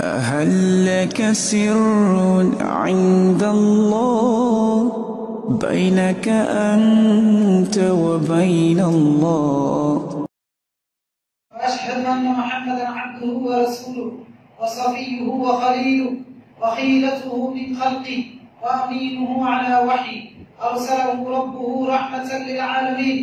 هل لك سر عند الله بينك أنت وبين الله؟ وأشهد أن محمدا عبده ورسوله وصفيه وخليله وخيلته من خلقه وأمينه على وحيه أرسله ربه رحمة للعالمين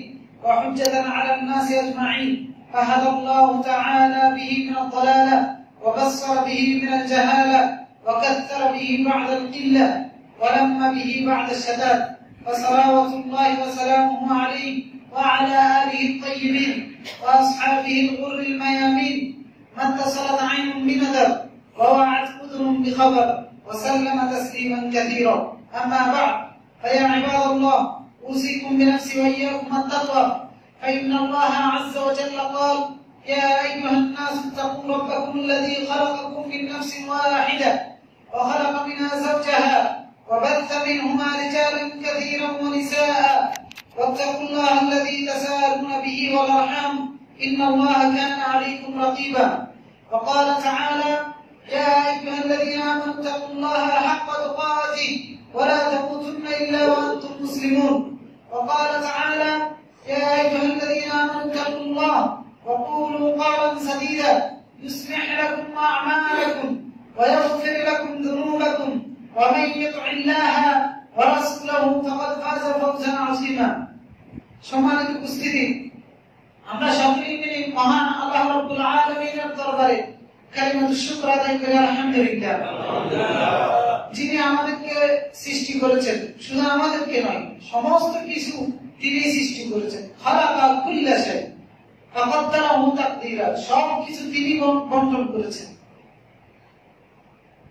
وحجة على الناس أجمعين فهدى الله تعالى به من الضلالة وبصر به من الجهالة وكثر به بعد القلة ولم به بعد الشتات فصلوات الله وسلامه عليه وعلى آله الطيبين وأصحابه الغر الميامين ما اتصلت عين بنذر ووعت أذن بخبر وسلم تسليما كثيرا. أما بعد فيا عباد الله أوصيكم بنفسي وإياكم التقوى فإن الله عز وجل قال يا أيها الناس اتقوا ربكم الذي خلقكم من نفس واحدة وخلق منها زوجها وبث منهما رجالا كثيرا ونساء واتقوا الله الذي تساءلون به والأرحام إن الله كان عليكم رقيبا. وقال تعالى يا أيها الذين آمنوا اتقوا الله حق تقاته ولا تموتن إلا وأنتم مسلمون. وقال تعالى يا أيها الذين آمنوا اتقوا الله وقولوا قولا سديدا يصلح لكم أعمالكم ويغفر لكم ذنوبكم ومن يطع الله ورسوله فقد فاز فوزا عظيما. সম্মানিত উপস্থিতি, আমরা সকলেই মিলে মহান আল্লাহ রাব্বুল আলামিনের দরবারে কালিমাতুশ শুকর আদায় করি আলহামদুলিল্লাহ। যিনি আমাদেরকে সৃষ্টি করেছেন, শুধু আমাদেরকে নয় সমস্ত কিছু তিনি সৃষ্টি করেছেন। খালাকা কুল্লা শাই ফাকাদ্দারাহু তাকদীরা, সব কিছু তিনি বন্টন করেছেন।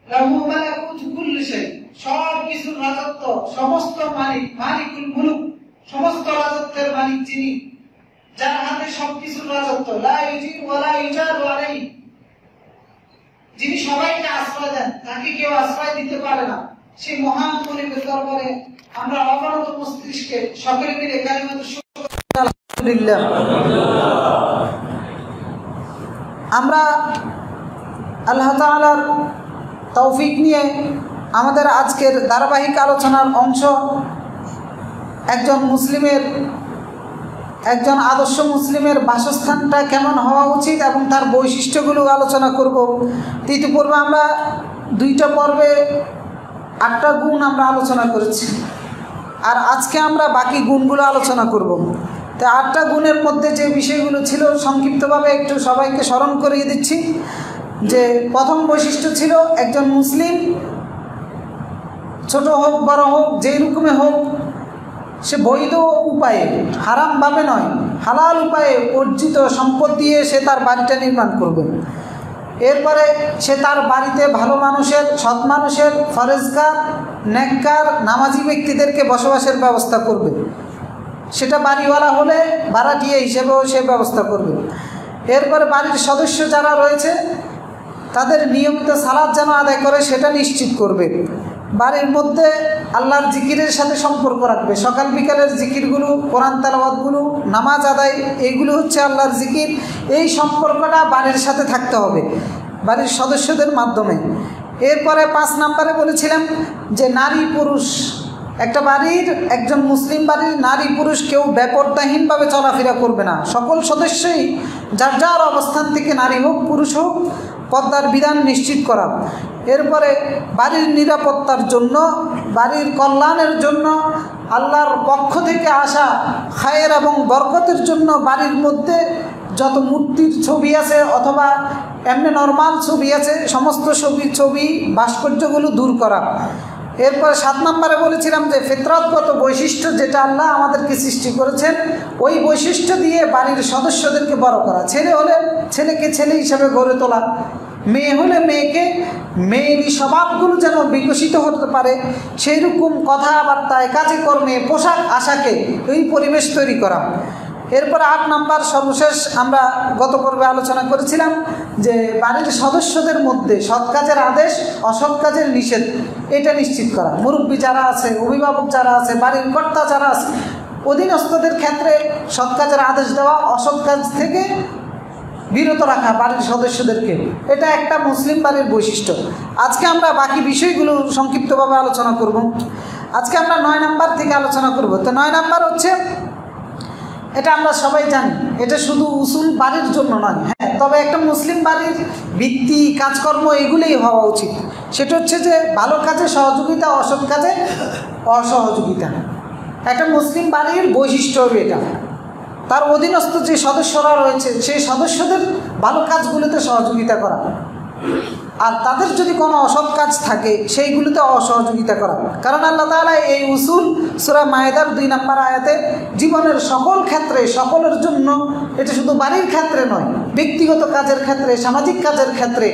লাহু মালাকুতু কুল্লি শাই, সব কিছুর রাজত্ব, সমস্ত মালিকুল মুলুক, সমস্ত রাজত্বের মালিক যিনি, যার হাতে সবকিছুর রাজত্ব। লা ইউজির ওয়া লা ইউজারু আলাইহি, যিনি সবাইকে আশ্রয় দেন, তাকে কেউ আশ্রয় দিতে পারে না। সেই মহান মালিকের দরবারে আমরা অবনত মস্তিষ্কে সকলে মিলে কালিমাতুশ শুকর আলহামদুলিল্লাহ। আমরা আল্লাহ তাআলার তৌফিক নিয়ে আমাদের আজকের ধারাবাহিক আলোচনার অংশ একজন আদর্শ মুসলিমের বাসস্থানটা কেমন হওয়া উচিত এবং তার বৈশিষ্ট্যগুলো আলোচনা করব। ইতিপূর্বে আমরা 2টা পর্বে 8টা গুণ আমরা আলোচনা করেছি, আর আজকে আমরা বাকি গুণগুলো আলোচনা করব। তো 8টা গুণের মধ্যে যে বিষয়গুলো ছিল সংক্ষিপ্তভাবে একটু সবাইকে স্মরণ করিয়ে দিচ্ছি। যে প্রথম বৈশিষ্ট্য ছিল একজন মুসলিম ছোট হোক বড় হোক যেই রকমে হোক সে বৈধ উপায়ে, হারামভাবে নয় হালাল উপায়ে অর্জিত সম্পদ দিয়ে সে তার বাড়িটা নির্মাণ করবে। এরপরে সে তার বাড়িতে ভালো মানুষের, সৎ মানুষের, ফরেজগার, নেককার, নামাজি ব্যক্তিদেরকে বসবাসের ব্যবস্থা করবে। সেটা বাড়িওয়ালা হলে ভাড়াটিয়া হিসেবেও সে ব্যবস্থা করবে। এরপরে বাড়ির সদস্য যারা রয়েছে তাদের নিয়মিত সালাত যেন আদায় করে সেটা নিশ্চিত করবে। বাড়ির মধ্যে আল্লাহর জিকিরের সাথে সম্পর্ক রাখবে। সকাল বিকালের জিকিরগুলো, কোরআন তেলাওয়াতগুলো, নামাজ আদায়, এইগুলো হচ্ছে আল্লাহর জিকির। এই সম্পর্কটা বাড়ির সাথে থাকতে হবে বাড়ির সদস্যদের মাধ্যমে। এরপরে 5 নম্বরে বলেছিলাম যে নারী পুরুষ, একটা বাড়ির, একজন মুসলিম বাড়ির নারী পুরুষ কেউ বেপরদাহীনভাবে চলাফেরা করবে না। সকল সদস্যই যার যার অবস্থান থেকে, নারী হোক পুরুষ হোক, পর্দার বিধান নিশ্চিত করা। এরপরে বাড়ির নিরাপত্তার জন্য, বাড়ির কল্যাণের জন্য, আল্লাহর পক্ষ থেকে আসা খায়ের এবং বরকতের জন্য বাড়ির মধ্যে যত মূর্তির ছবি আছে অথবা এমনি নর্মাল ছবি আছে সমস্ত ছবি ভাস্কর্যগুলো দূর করা। এরপরে 7 নম্বরে বলেছিলাম যে ফিতরতগত বৈশিষ্ট্য যেটা আল্লাহ আমাদেরকে সৃষ্টি করেছেন ওই বৈশিষ্ট্য দিয়ে বাড়ির সদস্যদেরকে বড় করা। ছেলে হলে ছেলেকে ছেলে হিসাবে গড়ে তোলা, মেয়ে হলে মেয়েকে মেয়েরই স্বভাবগুলো যেন বিকশিত হতে পারে সেই রকম কথাবার্তায়, কাজে কর্মে, পোশাক আশাকে এই পরিবেশ তৈরি করা। এরপরে 8 নম্বর সর্বশেষ আমরা গত পর্বে আলোচনা করেছিলাম যে বাড়ির সদস্যদের মধ্যে সৎ কাজের আদেশ, অসৎ কাজের নিষেধ, এটা নিশ্চিত করা। মুরব্বী যারা আছে, অভিভাবক যারা আছে, বাড়ির কর্তা যারা আছে, অধীনস্থদের ক্ষেত্রে সৎ কাজের আদেশ দেওয়া, অসৎ কাজ থেকে বিরত রাখা বাড়ির সদস্যদেরকে, এটা একটা মুসলিম বাড়ির বৈশিষ্ট্য। আজকে আমরা বাকি বিষয়গুলো সংক্ষিপ্তভাবে আলোচনা করব। আজকে আমরা 9 নাম্বার থেকে আলোচনা করব। তো 9 নাম্বার হচ্ছে, এটা আমরা সবাই জানি, এটা শুধু উসুল বাড়ির জন্য নয়, হ্যাঁ, তবে একটা মুসলিম বাড়ির ভিত্তি কাজকর্ম এগুলোই হওয়া উচিত। সেটা হচ্ছে যে ভালো কাজে সহযোগিতা, অসৎ কাজে অসহযোগিতা। একটা মুসলিম বাড়ির বৈশিষ্ট্য হবে এটা। তার অধীনস্থ যে সদস্যরা রয়েছে সেই সদস্যদের ভালো কাজগুলোতে সহযোগিতা করা, আর তাদের যদি কোনো অসৎ কাজ থাকে সেইগুলোতে অসহযোগিতা করা। কারণ আল্লাহ তাআলা এই উসুল সূরা মায়েদার 2 নম্বর আয়াতে জীবনের সকল ক্ষেত্রে, সকলের জন্য, এটা শুধু বাড়ির ক্ষেত্রে নয়, ব্যক্তিগত কাজের ক্ষেত্রে, সামাজিক কাজের ক্ষেত্রে,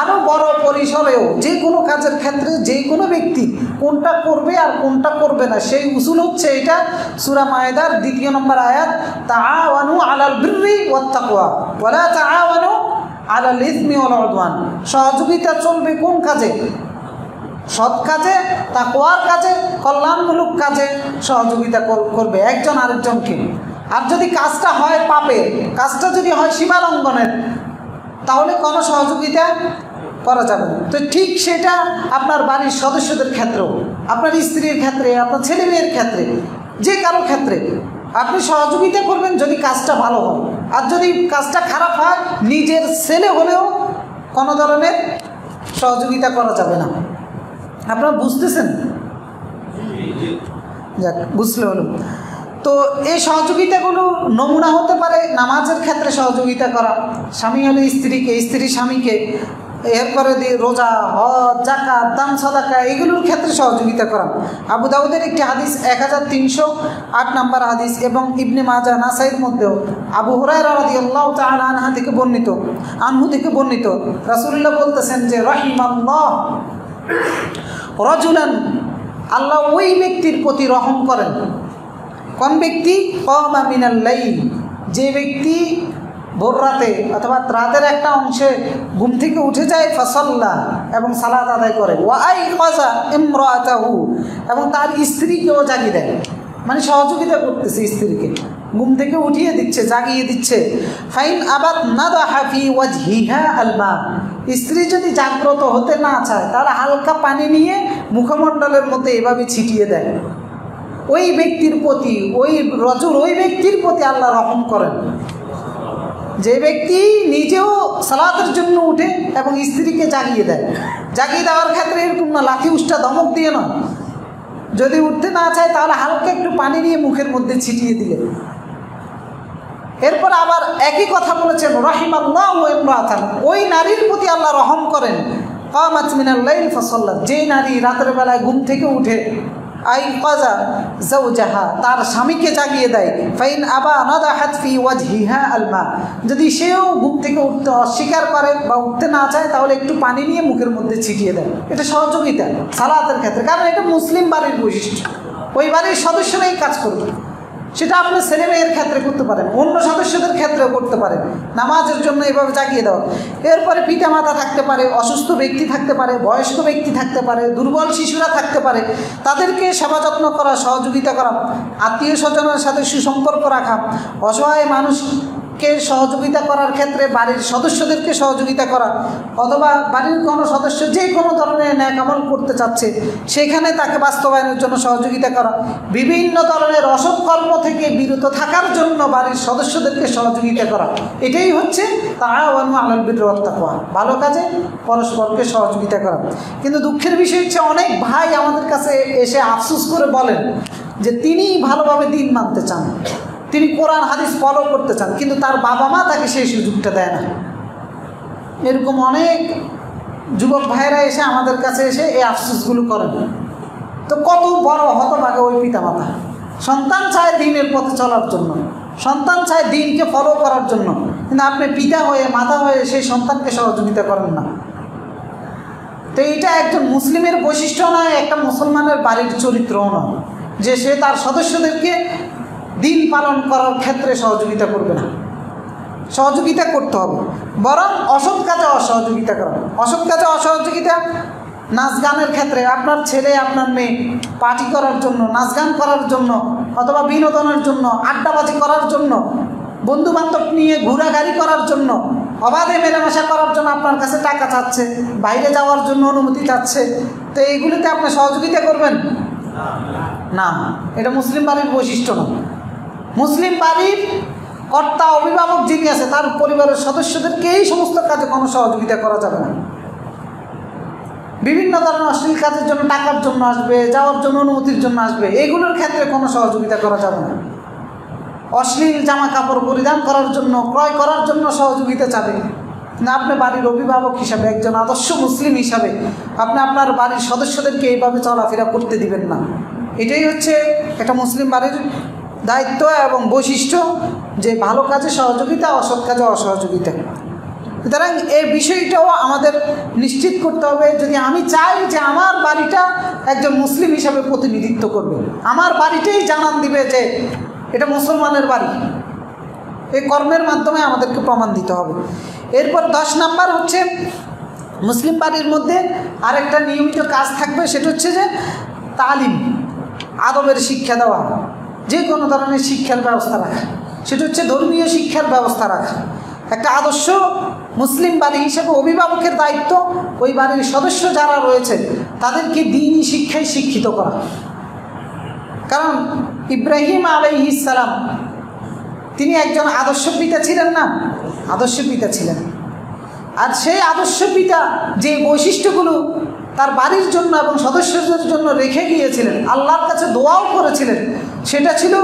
আরও বড় পরিসরেও যে কোনো কাজের ক্ষেত্রে যে কোনো ব্যক্তি কোনটা করবে আর কোনটা করবে না সেই উসুল হচ্ছে এটা। সূরা মায়েদার 2 নম্বর আয়াত, তাআওয়ানু আলাল বিররি ওয়াত তাকওয়া ওয়া লা তাআওয়ানু আলাল ইসমি ওয়াল উদওয়ান। সহযোগিতা চলবে কোন কাজে? সৎ কাজে, তাকওয়ার কাজে, কল্যাণমূলক কাজে সহযোগিতা করবে একজন আরেকজনকে। আর যদি কাজটা হয় পাপের, কাজটা যদি হয় সীমালঙ্ঘনের, তাহলে কোনো সহযোগিতা করা যাবে না। তো ঠিক সেটা আপনার বাড়ির সদস্যদের ক্ষেত্রেও, আপনার স্ত্রীর ক্ষেত্রে, আপনার ছেলে মেয়ের ক্ষেত্রে, যে কারো ক্ষেত্রে আপনি সহযোগিতা করবেন যদি কাজটা ভালো হয়। আর যদি কাজটা খারাপ হয়, নিজের ছেলে হলেও কোনো ধরনের সহযোগিতা করা যাবে না। আপনারা বুঝতেছেন? যাক, বুঝলে হলো। তো এই সহযোগিতাগুলো নমুনা হতে পারে নামাজের ক্ষেত্রে সহযোগিতা করা, স্বামী হলে স্ত্রীকে, স্ত্রী স্বামীকে, এরপরে রোজা, হজ, যাকাত, দান সাদাকা এগুলোর ক্ষেত্রে সহযোগিতা করা। আবু দাউদের একটি হাদিস 1308 নম্বর হাদিস এবং ইবনে মাজাহ, নাসাইর মধ্যেও আবু হুরায়রা রাদিয়াল্লাহু তাআলা আনহু থেকে বর্ণিত রাসূলুল্লাহ বলতেছেন যে রাহিমাল্লাহ রাজুলান, আল্লাহ ওই ব্যক্তির প্রতি রহম করেন। কোন ব্যক্তি? কামা মিনাল লাইল, যে ব্যক্তি ভোর রাতে অথবা রাতের একটা অংশে ঘুম থেকে উঠে যায়, ফাসাল্লা, এবং সালাত আদায় করে, ওয়া আইকাযা ইমরাতাহু, এবং তার স্ত্রীকেও জাগিয়ে দেয়, মানে সহযোগিতা করতেছে, স্ত্রীকে ঘুম থেকে উঠিয়ে দিচ্ছে, জাগিয়ে দিচ্ছে। ফাইন আবাদ নাদাহা ফি ওয়াজহিহা আলমা, স্ত্রী যদি জাগ্রত হতে না চায় তাহলে হালকা পানি নিয়ে মুখমণ্ডলের মধ্যে এভাবে ছিটিয়ে দেয়। ওই ব্যক্তির প্রতি, ওই ব্যক্তির প্রতি আল্লাহ রহম করেন, যে ব্যক্তি নিজেও সালাতের জন্য উঠে এবং স্ত্রীকে জাগিয়ে দেয়। জাগিয়ে দেওয়ার ক্ষেত্রে এরকম না লাঠি উষ্টা ধমক দিয়ে নয়, যদি উঠতে না চায় তাহলে হালকা একটু পানি নিয়ে মুখের মধ্যে ছিটিয়ে দিলে। এরপর আবার একই কথা বলেছেন, রাহিমাল্লাহু ইমরাতান, ওই নারীর প্রতি আল্লাহ রহম করেন, কামাত মিনাল লাইল ফাসাল্লাত, যে নারী রাতের বেলায় ঘুম থেকে উঠে আইকাযা যাওজাহা, তার স্বামীকে জাগিয়ে দেয়, ফাইন আবা নাদাহাত ফি ওয়াজহিহা আলমা, যদি সেও ঘুম থেকে উঠতে অস্বীকার করে বা উঠতে না চায় তাহলে একটু পানি নিয়ে মুখের মধ্যে ছিটিয়ে দেয়। এটা সহযোগিতা সালাতের ক্ষেত্রে, কারণ এটা মুসলিম বাড়ির বৈশিষ্ট্য। ওই বাড়ির সদস্যরাই কাজ করবে, সেটা আপনার ছেলে মেয়ের ক্ষেত্রে করতে পারেন, অন্য সদস্যদের ক্ষেত্রেও করতে পারেন, নামাজের জন্য এভাবে জাগিয়ে দেওয়া। এরপরে পিতামাতা থাকতে পারে, অসুস্থ ব্যক্তি থাকতে পারে, বয়স্ক ব্যক্তি থাকতে পারে, দুর্বল শিশুরা থাকতে পারে, তাদেরকে সেবা যত্ন করা, সহযোগিতা করা, আত্মীয় স্বজনের সাথে সুসম্পর্ক রাখা, অসহায় মানুষকে সহযোগিতা করার ক্ষেত্রে বাড়ির সদস্যদেরকে সহযোগিতা করা, অথবা বাড়ির কোনো সদস্য যে কোনো ধরনের ন্যাক আমল করতে চাচ্ছে সেখানে তাকে বাস্তবায়নের জন্য সহযোগিতা করা, বিভিন্ন ধরনের অসৎ কর্ম থেকে বিরত থাকার জন্য বাড়ির সদস্যদেরকে সহযোগিতা করা, এটাই হচ্ছে তাআওয়ানু আলাল বিররি ওয়াত তাকওয়া, ভালো কাজে পরস্পরকে সহযোগিতা করা। কিন্তু দুঃখের বিষয় হচ্ছে অনেক ভাই আমাদের কাছে এসে আফসোস করে বলেন যে তিনি ভালোভাবে দিন মানতে চান, তিনি কোরআন হাদিস ফলো করতে চান, কিন্তু তার বাবা মা তাকে সেই সুযোগটা দেয় না। এরকম অনেক যুবক ভাইরা এসে আমাদের কাছে এসে এই আফসোসগুলো করেন। তো কত বড় হতভাগা ওই পিতামাতা, সন্তান চায় দিনের পথে চলার জন্য, সন্তান চায় দিনকে ফলো করার জন্য, কিন্তু আপনি পিতা হয়ে, মাতা হয়ে সেই সন্তানকে সহযোগিতা করেন না। তো এইটা একজন মুসলিমের বৈশিষ্ট্য নয়, একটা মুসলমানের বাড়ির চরিত্রও নয় যে সে তার সদস্যদেরকে দিন পালন করার ক্ষেত্রে সহযোগিতা করবে না। সহযোগিতা করতে হবে, বরং অসৎ কাজে অসহযোগিতা করা। অসৎ কাজে অসহযোগিতা, নাচ গানের ক্ষেত্রে আপনার ছেলে আপনার মেয়ে পার্টি করার জন্য, নাচ গান করার জন্য, অথবা বিনোদনের জন্য, আড্ডাবাজি করার জন্য বন্ধু বান্ধব নিয়ে ঘোরাঘুরি করার জন্য, অবাধে মেলামেশা করার জন্য আপনার কাছে টাকা চাচ্ছে, বাইরে যাওয়ার জন্য অনুমতি চাচ্ছে, তো এইগুলিতে আপনি সহযোগিতা করবেন না। এটা মুসলিম বাড়ির বৈশিষ্ট্য না। মুসলিম বাড়ির কর্তা অভিভাবক যিনি আছে তার পরিবারের সদস্যদেরকে এই সমস্ত কাজে কোনো সহযোগিতা করা যাবে না। বিভিন্ন ধরনের অশ্লীল কাজের জন্য টাকার জন্য আসবে, যাওয়ার জন্য অনুমতির জন্য আসবে, এগুলোর ক্ষেত্রে কোনো সহযোগিতা করা যাবে না। অশ্লীল জামা কাপড় পরিধান করার জন্য, ক্রয় করার জন্য সহযোগিতা চাবে না। আপনি বাড়ির অভিভাবক হিসাবে, একজন আদর্শ মুসলিম হিসাবে আপনি আপনার বাড়ির সদস্যদেরকে এইভাবে চলাফেরা করতে দিবেন না। এটাই হচ্ছে একটা মুসলিম বাড়ির দায়িত্ব এবং বৈশিষ্ট্য, যে ভালো কাজে সহযোগিতা, অসৎ কাজে অসহযোগিতা। সুতরাং এই বিষয়টাও আমাদের নিশ্চিত করতে হবে। যদি আমি চাই যে আমার বাড়িটা একজন মুসলিম হিসাবে প্রতিনিধিত্ব করবে, আমার বাড়িটাই জানান দিবে যে এটা মুসলমানের বাড়ি, এই কর্মের মাধ্যমে আমাদেরকে প্রমাণ দিতে হবে। এরপর 10 নাম্বার হচ্ছে মুসলিম বাড়ির মধ্যে আরেকটা নিয়মিত কাজ থাকবে, সেটা হচ্ছে যে তালিম, আদবের শিক্ষা দেওয়া, যে কোনো ধরনের শিক্ষার ব্যবস্থা রাখা, সেটা হচ্ছে ধর্মীয় শিক্ষার ব্যবস্থা রাখা। একটা আদর্শ মুসলিম বাড়ি হিসেবে অভিভাবকের দায়িত্ব ওই বাড়ির সদস্য যারা রয়েছে তাদেরকে দ্বীনি শিক্ষায় শিক্ষিত করা। কারণ ইব্রাহিম আলাইহিস সালাম তিনি একজন আদর্শ পিতা ছিলেন না? আদর্শ পিতা ছিলেন। আর সেই আদর্শ পিতা যে বৈশিষ্ট্যগুলো তার বাড়ির জন্য এবং সদস্যদের জন্য রেখে গিয়েছিলেন, আল্লাহর কাছে দোয়াও করেছিলেন, সেটা ছিল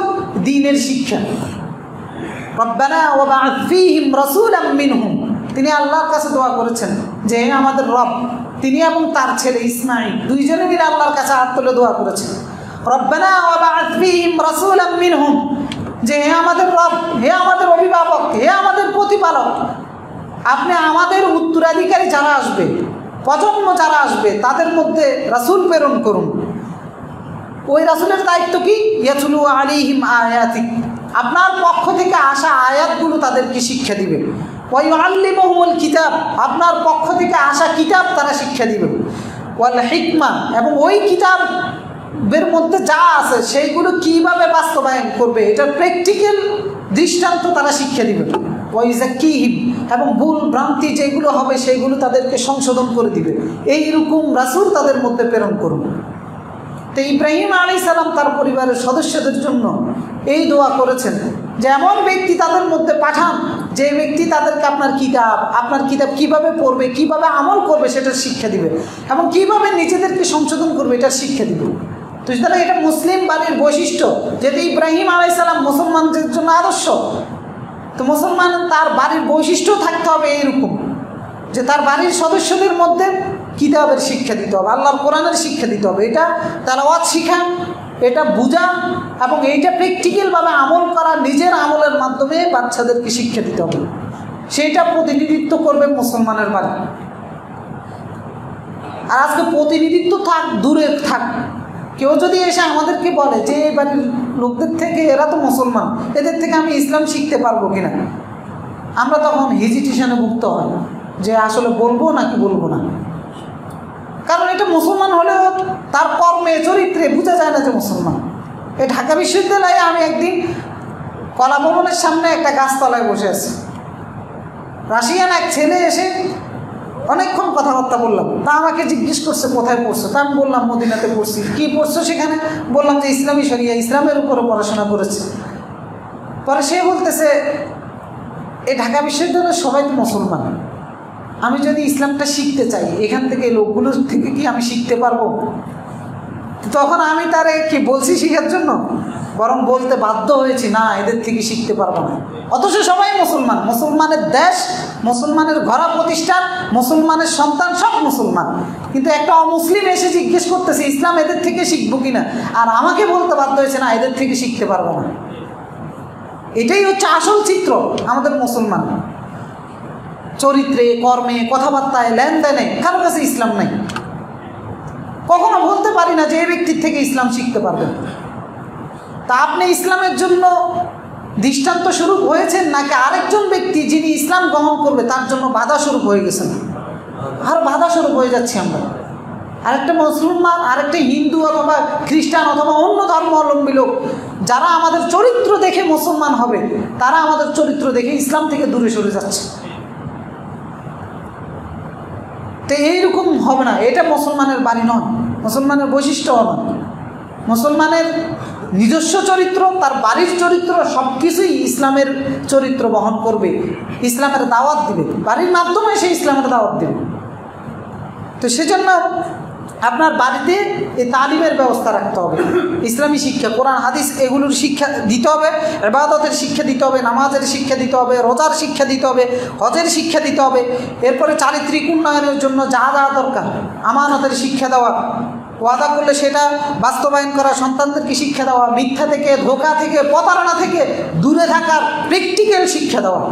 দ্বীনের শিক্ষা। রব্বানা ওয়াবআথ ফীহিম রাসূলাম মিনহুম, তিনি আল্লাহর কাছে দোয়া করেছেন যে হে আমাদের রব, তিনি এবং তার ছেলে ইসমাঈল দুইজনে মিলে আল্লাহর কাছে হাত তুলে দোয়া করেছেন, রব্বানা ওয়াবআথ ফীহিম রাসূলাম মিনহুম, যে হে আমাদের রব, হে আমাদের অভিভাবক, হে আমাদের প্রতিপালক, আপনি আমাদের উত্তরাধিকারী যারা আসবে, প্রজন্ম যারা আসবে, তাদের মধ্যে রাসূল প্রেরণ করুন। ওই রাসূলের দায়িত্ব কি? ইয়াতলু আলাইহিম আয়াতিক, আপনার পক্ষ থেকে আসা আয়াতগুলো তাদেরকে শিক্ষা দিবে। ওয়া ইউআল্লিমুহুমুল কিতাব, আপনার পক্ষ থেকে আসা কিতাব তারা শিক্ষা দিবে। ওয়াল হিকমা, এবং ওই কিতাবের মধ্যে যা আছে সেইগুলো কীভাবে বাস্তবায়ন করবে এটার প্র্যাকটিক্যাল দৃষ্টান্ত তারা শিক্ষা দিবে। ওয়া ইউযাক্কিহিম, এবং ভুল ভ্রান্তি যেগুলো হবে সেইগুলো তাদেরকে সংশোধন করে দিবে। এইরকম রাসূল তাদের মধ্যে প্রেরণ করুন। তো ইব্রাহিম আলাইহিস সালাম তার পরিবারের সদস্যদের জন্য এই দোয়া করেছেন যে এমন ব্যক্তি তাদের মধ্যে পাঠান যে ব্যক্তি তাদেরকে আপনার কিতাব কিভাবে পড়বে, কিভাবে আমল করবে সেটার শিক্ষা দিবে, এবং কিভাবে নিজেদেরকে সংশোধন করবে এটার শিক্ষা দিবে। তো সুতরাং এটা মুসলিম বাড়ির বৈশিষ্ট্য। যেহেতু ইব্রাহিম আলাইহিস সালাম মুসলমানদের জন্য আদর্শ, তো মুসলমান তার বাড়ির বৈশিষ্ট্য থাকতে হবে এইরকম যে তার বাড়ির সদস্যদের মধ্যে কিতাবের শিক্ষা দিতে হবে, আল্লাহর কোরআনের শিক্ষা দিতে হবে, এটা তেলাওয়াত শিখা, এটা বোঝা, এবং এইটা প্র্যাকটিক্যালভাবে আমল করা, নিজের আমলের মাধ্যমে বাচ্চাদেরকে শিক্ষা দিতে হবে। সেটা প্রতিনিধিত্ব করবে মুসলমানের বাড়ি। আর আজকে প্রতিনিধিত্ব থাক, দূরে থাক, কেউ যদি এসে আমাদেরকে বলে যে এই বাড়ির লোকদের থেকে, এরা তো মুসলমান, এদের থেকে আমি ইসলাম শিখতে পারবো কিনা, আমরা তখন হেজিটেশনে ভুক্ত হয় যে আসলে বলবো নাকি বলবো না। কারণ এটা মুসলমান হলেও তার কর্মে, চরিত্রে বোঝা যায় না যে মুসলমান। এই ঢাকা বিশ্ববিদ্যালয়ে আমি একদিন কলা ভবনের সামনে একটা গাছতলায় বসে আছি, রাশিয়ান এক ছেলে এসে অনেকক্ষণ কথাবার্তা বললাম। তা আমাকে জিজ্ঞেস করছে কোথায় পড়ছো, তা আমি বললাম মদিনাতে পড়ছি। কী পড়ছো সেখানে? বললাম যে ইসলামী শরিয়া, ইসলামের উপরে পড়াশোনা করেছে। পরে সে বলতেছে এই ঢাকা বিশ্ববিদ্যালয়ের সবাই তো মুসলমান, আমি যদি ইসলামটা শিখতে চাই এখান থেকে লোকগুলোর থেকে কি আমি শিখতে পারবো? তখন আমি তারে কি বলছি শিখার জন্য, বরং বলতে বাধ্য হয়েছি না, এদের থেকে শিখতে পারবো না। অথচ সবাই মুসলমান, মুসলমানের দেশ, মুসলমানের ঘরা প্রতিষ্ঠান, মুসলমানের সন্তান, সব মুসলমান। কিন্তু একটা অমুসলিম এসে জিজ্ঞেস করতেছে ইসলাম এদের থেকে শিখবো কিনা, আর আমাকে বলতে বাধ্য হয়েছে না, এদের থেকে শিখতে পারবো না। এটাই হচ্ছে আসল চিত্র আমাদের মুসলমান। চরিত্রে, কর্মে, কথাবার্তায়, লেনদেনে কারো কাছে ইসলাম নাই। কখনো বলতে পারি না যে এই ব্যক্তির থেকে ইসলাম শিখতে পারবেন। তা আপনি ইসলামের জন্য দৃষ্টান্ত স্বরূপ হয়েছেন, নাকি আরেকজন ব্যক্তি যিনি ইসলাম গ্রহণ করবে তার জন্য বাধা স্বরূপ হয়ে গেছেন? আর বাধা স্বরূপ হয়ে যাচ্ছি আমরা। আরেকটা মুসলমান, আরেকটা হিন্দু অথবা খ্রিস্টান অথবা অন্য ধর্মাবলম্বী লোক যারা আমাদের চরিত্র দেখে মুসলমান হবে তারা আমাদের চরিত্র দেখে ইসলাম থেকে দূরে সরে যাচ্ছে। তো এইরকম হবে না, এটা মুসলমানের বাড়ি নয়, মুসলমানের বৈশিষ্ট্যও নয়। মুসলমানের নিজস্ব চরিত্র, তার বাড়ির চরিত্র সব কিছুই ইসলামের চরিত্র বহন করবে, ইসলামের দাওয়াত দিবে, বাড়ির মাধ্যমে সে ইসলামের দাওয়াত দেবে। তো সেজন্য আপনার বাড়িতে এই তালিমের ব্যবস্থা রাখতে হবে, ইসলামী শিক্ষা, কোরআন হাদিস এগুলোর শিক্ষা দিতে হবে, ইবাদতের শিক্ষা দিতে হবে, নামাজের শিক্ষা দিতে হবে, রোজার শিক্ষা দিতে হবে, হজের শিক্ষা দিতে হবে। এরপরে চারিত্রিক উন্নয়নের জন্য যা যা দরকার, আমানতের শিক্ষা দেওয়া, ওয়াদা করলে সেটা বাস্তবায়ন করা, সন্তানদেরকে শিক্ষা দেওয়া, মিথ্যা থেকে, ধোঁকা থেকে, প্রতারণা থেকে দূরে থাকার প্র্যাকটিক্যাল শিক্ষা দেওয়া।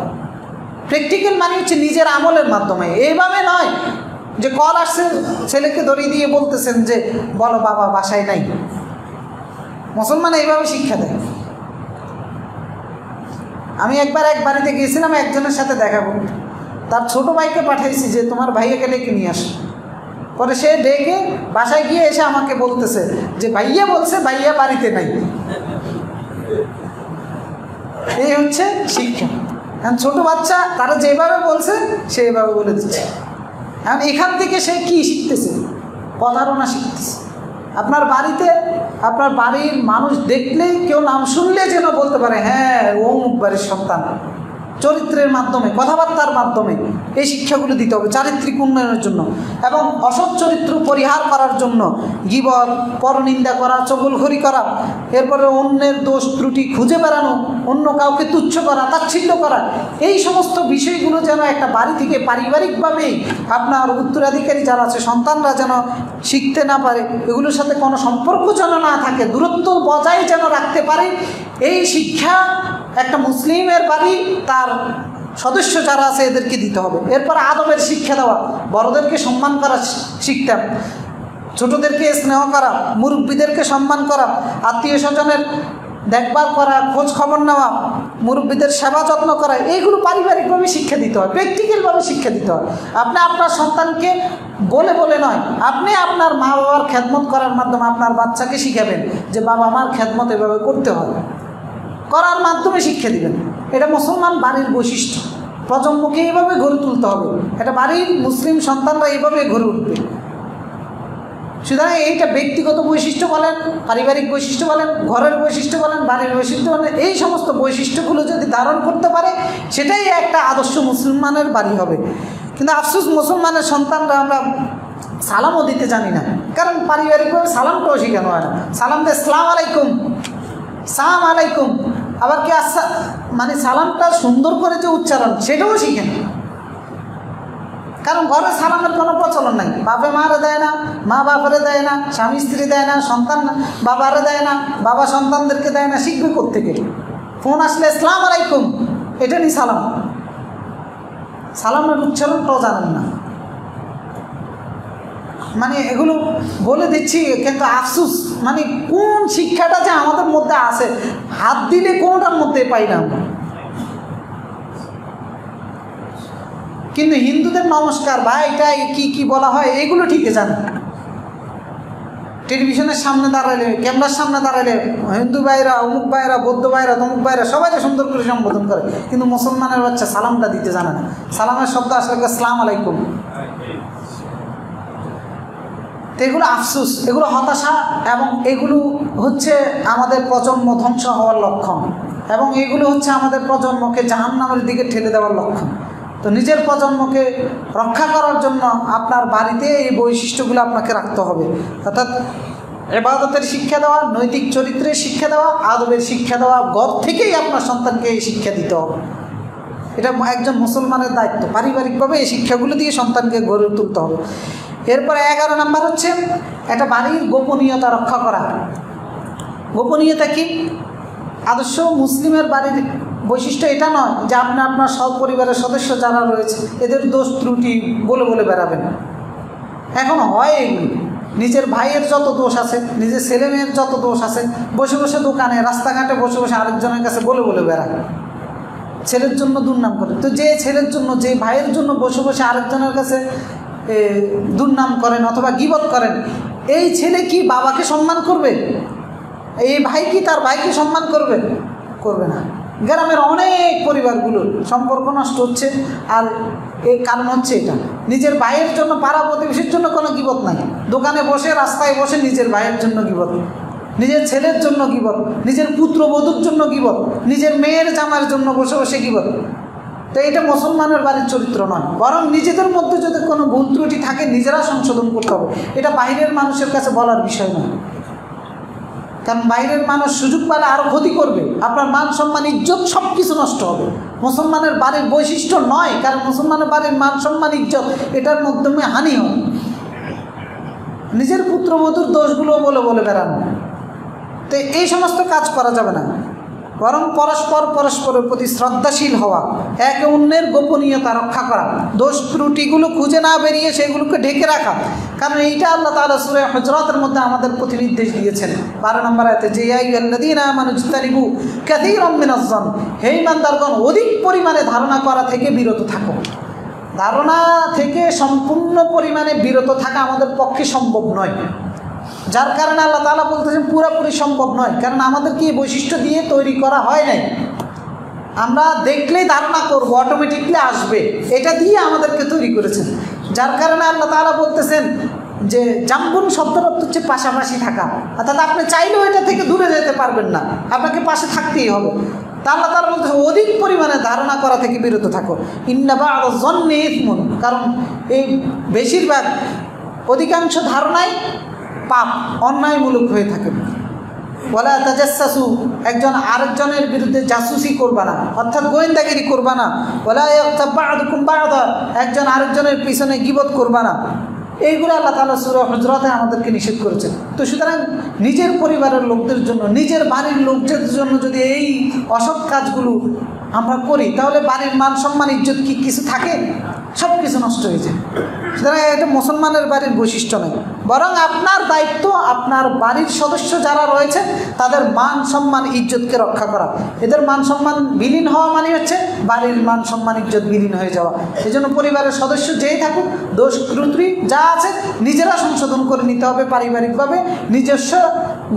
প্র্যাকটিক্যাল মানে হচ্ছে নিজের আমলের মাধ্যমে, এইভাবে নয় যে কল আসছে ছেলেকে ধরিয়ে দিয়ে বলতেছেন যে বলো বাবা বাসায় নাই। মুসলমান এইভাবে শিক্ষা দেয়। আমি একবার এক বাড়িতে গিয়েছিলাম, একজনের সাথে দেখা করতে, তার ছোট ভাইকে পাঠাইছি যে তোমার ভাইয়াকে ডেকে নিয়ে আসো। পরে সে ডেকে বাসায় গিয়ে এসে আমাকে বলতেছে যে ভাইয়া বলছে ভাইয়া বাড়িতে নাই। এই হচ্ছে শিক্ষা। এখন ছোট বাচ্চা তারা যেভাবে বলছে সে এভাবে বলে দিচ্ছে। এখন এখান থেকে সে কি শিখতেছে? প্রতারণা শিখতেছে। আপনার বাড়িতে আপনার বাড়ির মানুষ দেখলে, কেউ নাম শুনলে যেন বলতে পারে হ্যাঁ অমুক বাড়ির সন্তান। চরিত্রের মাধ্যমে, কথাবার্তার মাধ্যমে এই শিক্ষাগুলো দিতে হবে চারিত্রিক উন্নয়নের জন্য। এবং অসৎ চরিত্র পরিহার করার জন্য গীবত, পরনিন্দা করা, চগলখড়ি করা, এরপরে অন্যের দোষ ত্রুটি খুঁজে বেড়ানো, অন্য কাউকে তুচ্ছ করা, তাচ্ছিল্য করা, এই সমস্ত বিষয়গুলো যেন একটা বাড়ি থেকে পারিবারিকভাবেই আপনার উত্তরাধিকারী যারা আছে সন্তানরা যেন শিখতে না পারে, এগুলোর সাথে কোনো সম্পর্ক যেন না থাকে, দূরত্ব বজায় যেন রাখতে পারে, এই শিক্ষা একটা মুসলিমের বাড়ি তার সদস্য যারা আছে এদেরকে দিতে হবে। এরপর আদবের শিক্ষা দেওয়া, বড়দেরকে সম্মান করা শিখতাম, ছোটদেরকে স্নেহ করা, মুরব্বীদেরকে সম্মান করা, আত্মীয় স্বজনের দেখভাল করা, খোঁজ খবর নেওয়া, মুরব্বীদের সেবা যত্ন করা, এইগুলো পারিবারিকভাবে শিক্ষা দিতে হয়, প্র্যাকটিক্যালভাবে শিক্ষা দিতে হয়। আপনি আপনার সন্তানকে বলে বলে নয়, আপনি আপনার মা বাবার খেদমত করার মাধ্যমে আপনার বাচ্চাকে শিখাবেন যে বাবা মার খেদমত এভাবে করতে হয়, করার মাধ্যমে শিক্ষা দিবেন। এটা মুসলমান বাড়ির বৈশিষ্ট্য। প্রজন্মকে এইভাবে গড়ে তুলতে হবে, এটা বাড়ির মুসলিম সন্তানরা এইভাবে গড়ে উঠবে। সুতরাং এইটা ব্যক্তিগত বৈশিষ্ট্য বলেন, পারিবারিক বৈশিষ্ট্য বলেন, ঘরের বৈশিষ্ট্য বলেন, বাড়ির বৈশিষ্ট্য বলেন, এই সমস্ত বৈশিষ্ট্যগুলো যদি ধারণ করতে পারে সেটাই একটা আদর্শ মুসলমানের বাড়ি হবে। কিন্তু আফসোস মুসলমানের সন্তানরা আমরা সালামও দিতে জানি না, কারণ পারিবারিকভাবে সালামটাও শেখানো হয় না। সালাম দে সালাম আলাইকুম, সালাম আলাইকুম, আবার কি আচ্ছা মানে সালামটা সুন্দর করে যে উচ্চারণ সেটাও শিখেন। কারণ ঘরে সালামের কোনো প্রচলন নাই, বাপে মারে দেয় না, মা বাবারে দেয় না, স্বামী স্ত্রী দেয় না, সন্তান বাবারে দেয় না, বাবা সন্তানদেরকে দেয় না, শিখবে কোত্থেকে? ফোন আসলে আসসালামু আলাইকুম, এটা নি সালাম, সালামের উচ্চারণটাও জানেন না। মানে এগুলো বলে দিচ্ছি, কিন্তু আফসোস মানে কোন শিক্ষাটা যে আমাদের মধ্যে আছে, হাত দিলে কোনটার মধ্যে পাই না। কিন্তু হিন্দুদের নমস্কার বা এটা কি কি বলা হয় এগুলো ঠিকই জানে। টেলিভিশনের সামনে দাঁড়ালে, ক্যামেরার সামনে দাঁড়ালে হিন্দু ভাইরা, অমুক ভাইরা, বৌদ্ধ ভাইরা, তমুক ভাইরা সবাইকে সুন্দর করে সম্বোধন করে, কিন্তু মুসলমানের বাচ্চা সালামটা দিতে জানে না। সালামের শব্দ আসলে আসসালামু আলাইকুম। তো এগুলো আফসোস, এগুলো হতাশা, এবং এগুলো হচ্ছে আমাদের প্রজন্ম ধ্বংস হওয়ার লক্ষণ, এবং এগুলো হচ্ছে আমাদের প্রজন্মকে জাহান্নামের দিকে ঠেলে দেওয়ার লক্ষণ। তো নিজের প্রজন্মকে রক্ষা করার জন্য আপনার বাড়িতে এই বৈশিষ্ট্যগুলো আপনাকে রাখতে হবে, অর্থাৎ ইবাদতের শিক্ষা দেওয়া, নৈতিক চরিত্রের শিক্ষা দেওয়া, আদবের শিক্ষা দেওয়া, ঘর থেকেই আপনার সন্তানকে এই শিক্ষা দিতে হবে। এটা একজন মুসলমানের দায়িত্ব, পারিবারিকভাবে এই শিক্ষাগুলো দিয়ে সন্তানকে গড়ে তুলতে হবে। এরপরে 11 নম্বর হচ্ছে একটা বাড়ির গোপনীয়তা রক্ষা করা। গোপনীয়তা কি? আদর্শ মুসলিমের বাড়ির বৈশিষ্ট্য এটা নয় যে আপনি আপনার সব পরিবারের সদস্য যারা রয়েছে এদের দোষ ত্রুটি বলে বলে বেড়াবেন। এখন হয় এগুলি, নিজের ভাইয়ের যত দোষ আছে, নিজের ছেলে মেয়ের যত দোষ আছে, বসে বসে দোকানে, রাস্তাঘাটে বসে বসে আরেকজনের কাছে বলে বলে বেড়ায়, ছেলের জন্য দুর্নাম করে। তো যে ছেলের জন্য, যে ভাইয়ের জন্য বসে বসে আরেকজনের কাছে দুর্নাম করেন অথবা গীবত করেন, এই ছেলে কি বাবাকে সম্মান করবে? এই ভাই কি তার ভাইকে সম্মান করবে? করবে না। গ্রামের অনেক পরিবারগুলোর সম্পর্ক নষ্ট হচ্ছে, আর এই কারণ হচ্ছে এটা, নিজের ভাইয়ের জন্য, পাড়া প্রতিবেশীর জন্য কোনো গীবত নাই। দোকানে বসে, রাস্তায় বসে নিজের ভাইয়ের জন্য গীবত, নিজের ছেলের জন্য গীবত, নিজের পুত্রবধূর জন্য গীবত, নিজের মেয়ের জামার জন্য বসে বসে গীবত। তো এটা মুসলমানের বাড়ির চরিত্র নয়। বরং নিজেদের মধ্যে যদি কোনো ভুল ত্রুটি থাকে নিজেরা সংশোধন করতে হবে। এটা বাইরের মানুষের কাছে বলার বিষয় নয়, কারণ বাইরের মানুষ সুযোগ পেলে আরও ক্ষতি করবে, আপনার মান সম্মান ইজ্জত সব কিছু নষ্ট হবে। মুসলমানের বাড়ির বৈশিষ্ট্য নয়, কারণ মুসলমানের বাড়ির মান সম্মান ইজ্জত এটার মাধ্যমে হানি হয়। নিজের পুত্রবধূর দোষগুলো বলে বলে বেড়ানো, তো এই সমস্ত কাজ করা যাবে না। বরং পরস্পরের প্রতি শ্রদ্ধাশীল হওয়া, একে অন্যের গোপনীয়তা রক্ষা করা, দোষ ত্রুটিগুলো খুঁজে না বেরিয়ে সেগুলোকে ঢেকে রাখা। কারণ এইটা আল্লাহ তাআলা সূরা হুজরাতের মধ্যে আমাদের প্রতি নির্দেশ দিয়েছেন 12 নম্বর আয়াতে, যে ইয়া আইয়ুহাল্লাযীনা আমানু ইজতানিবু কাসীরাম মিনাজ-যন্ন, হে ঈমানদারগণ অধিক পরিমাণে ধারণা করা থেকে বিরত থাকো। ধারণা থেকে সম্পূর্ণ পরিমাণে বিরত থাকা আমাদের পক্ষে সম্ভব নয়, যার কারণে আল্লাহ তাআলা বলতেছেন পুরোপুরি সম্ভব নয়, কারণ আমাদেরকে এই বৈশিষ্ট্য দিয়ে তৈরি করা হয় নাই। আমরা দেখলেই ধারণা করব, অটোমেটিকলি আসবে, এটা দিয়ে আমাদেরকে তৈরি করেছেন। যার কারণে আল্লাহ তাআলা বলতেছেন যে জাম্বুন শব্দের অর্থ হচ্ছে পাশাপাশি থাকা, অর্থাৎ আপনি চাইলেও এটা থেকে দূরে যেতে পারবেন না, আপনাকে পাশে থাকতেই হবে। তা আল্লাহ তাআলা বলতেছে অধিক পরিমাণে ধারণা করা থেকে বিরত থাকো। ইন্না বা'দ-যন্নি ইসমুন, কারণ এই বেশিরভাগ অধিকাংশ ধারণাই পাপ, অন্যায়মূলক হয়ে থাকে। ওয়ালা তাজাসসু, একজন আরেকজনের বিরুদ্ধে জাসুসি করবা না, অর্থাৎ গোয়েন্দাগিরি করবা না। ওয়ালা ইয়াগতাব বা'দুকুম বা'দা, একজন আরেকজনের পিছনে গীবত করবা না। এইগুলো আল্লাহ তাআলা সূরা হুজরাতে আমাদেরকে নিষেধ করেছেন। তো সুতরাং নিজের পরিবারের লোকদের জন্য, নিজের বাড়ির লোকদের জন্য যদি এই অসৎ কাজগুলো আমরা করি, তাহলে বাড়ির মান সম্মান ইজ্জত কি কিছু থাকে? সব কিছু নষ্ট হয়ে যায়। সুতরাং এটা মুসলমানের বাড়ির বৈশিষ্ট্য নয়, বরং আপনার দায়িত্ব আপনার বাড়ির সদস্য যারা রয়েছে তাদের মান সম্মান ইজ্জতকে রক্ষা করা। এদের মান সম্মান বিলীন হওয়া মানে হচ্ছে বাড়ির মান সম্মান ইজ্জত বিলীন হয়ে যাওয়া। এই জন্য পরিবারের সদস্য যেই থাকুক, দোষ ত্রুটি যা আছে নিজেরা সংশোধন করে নিতে হবে পারিবারিকভাবে, নিজস্ব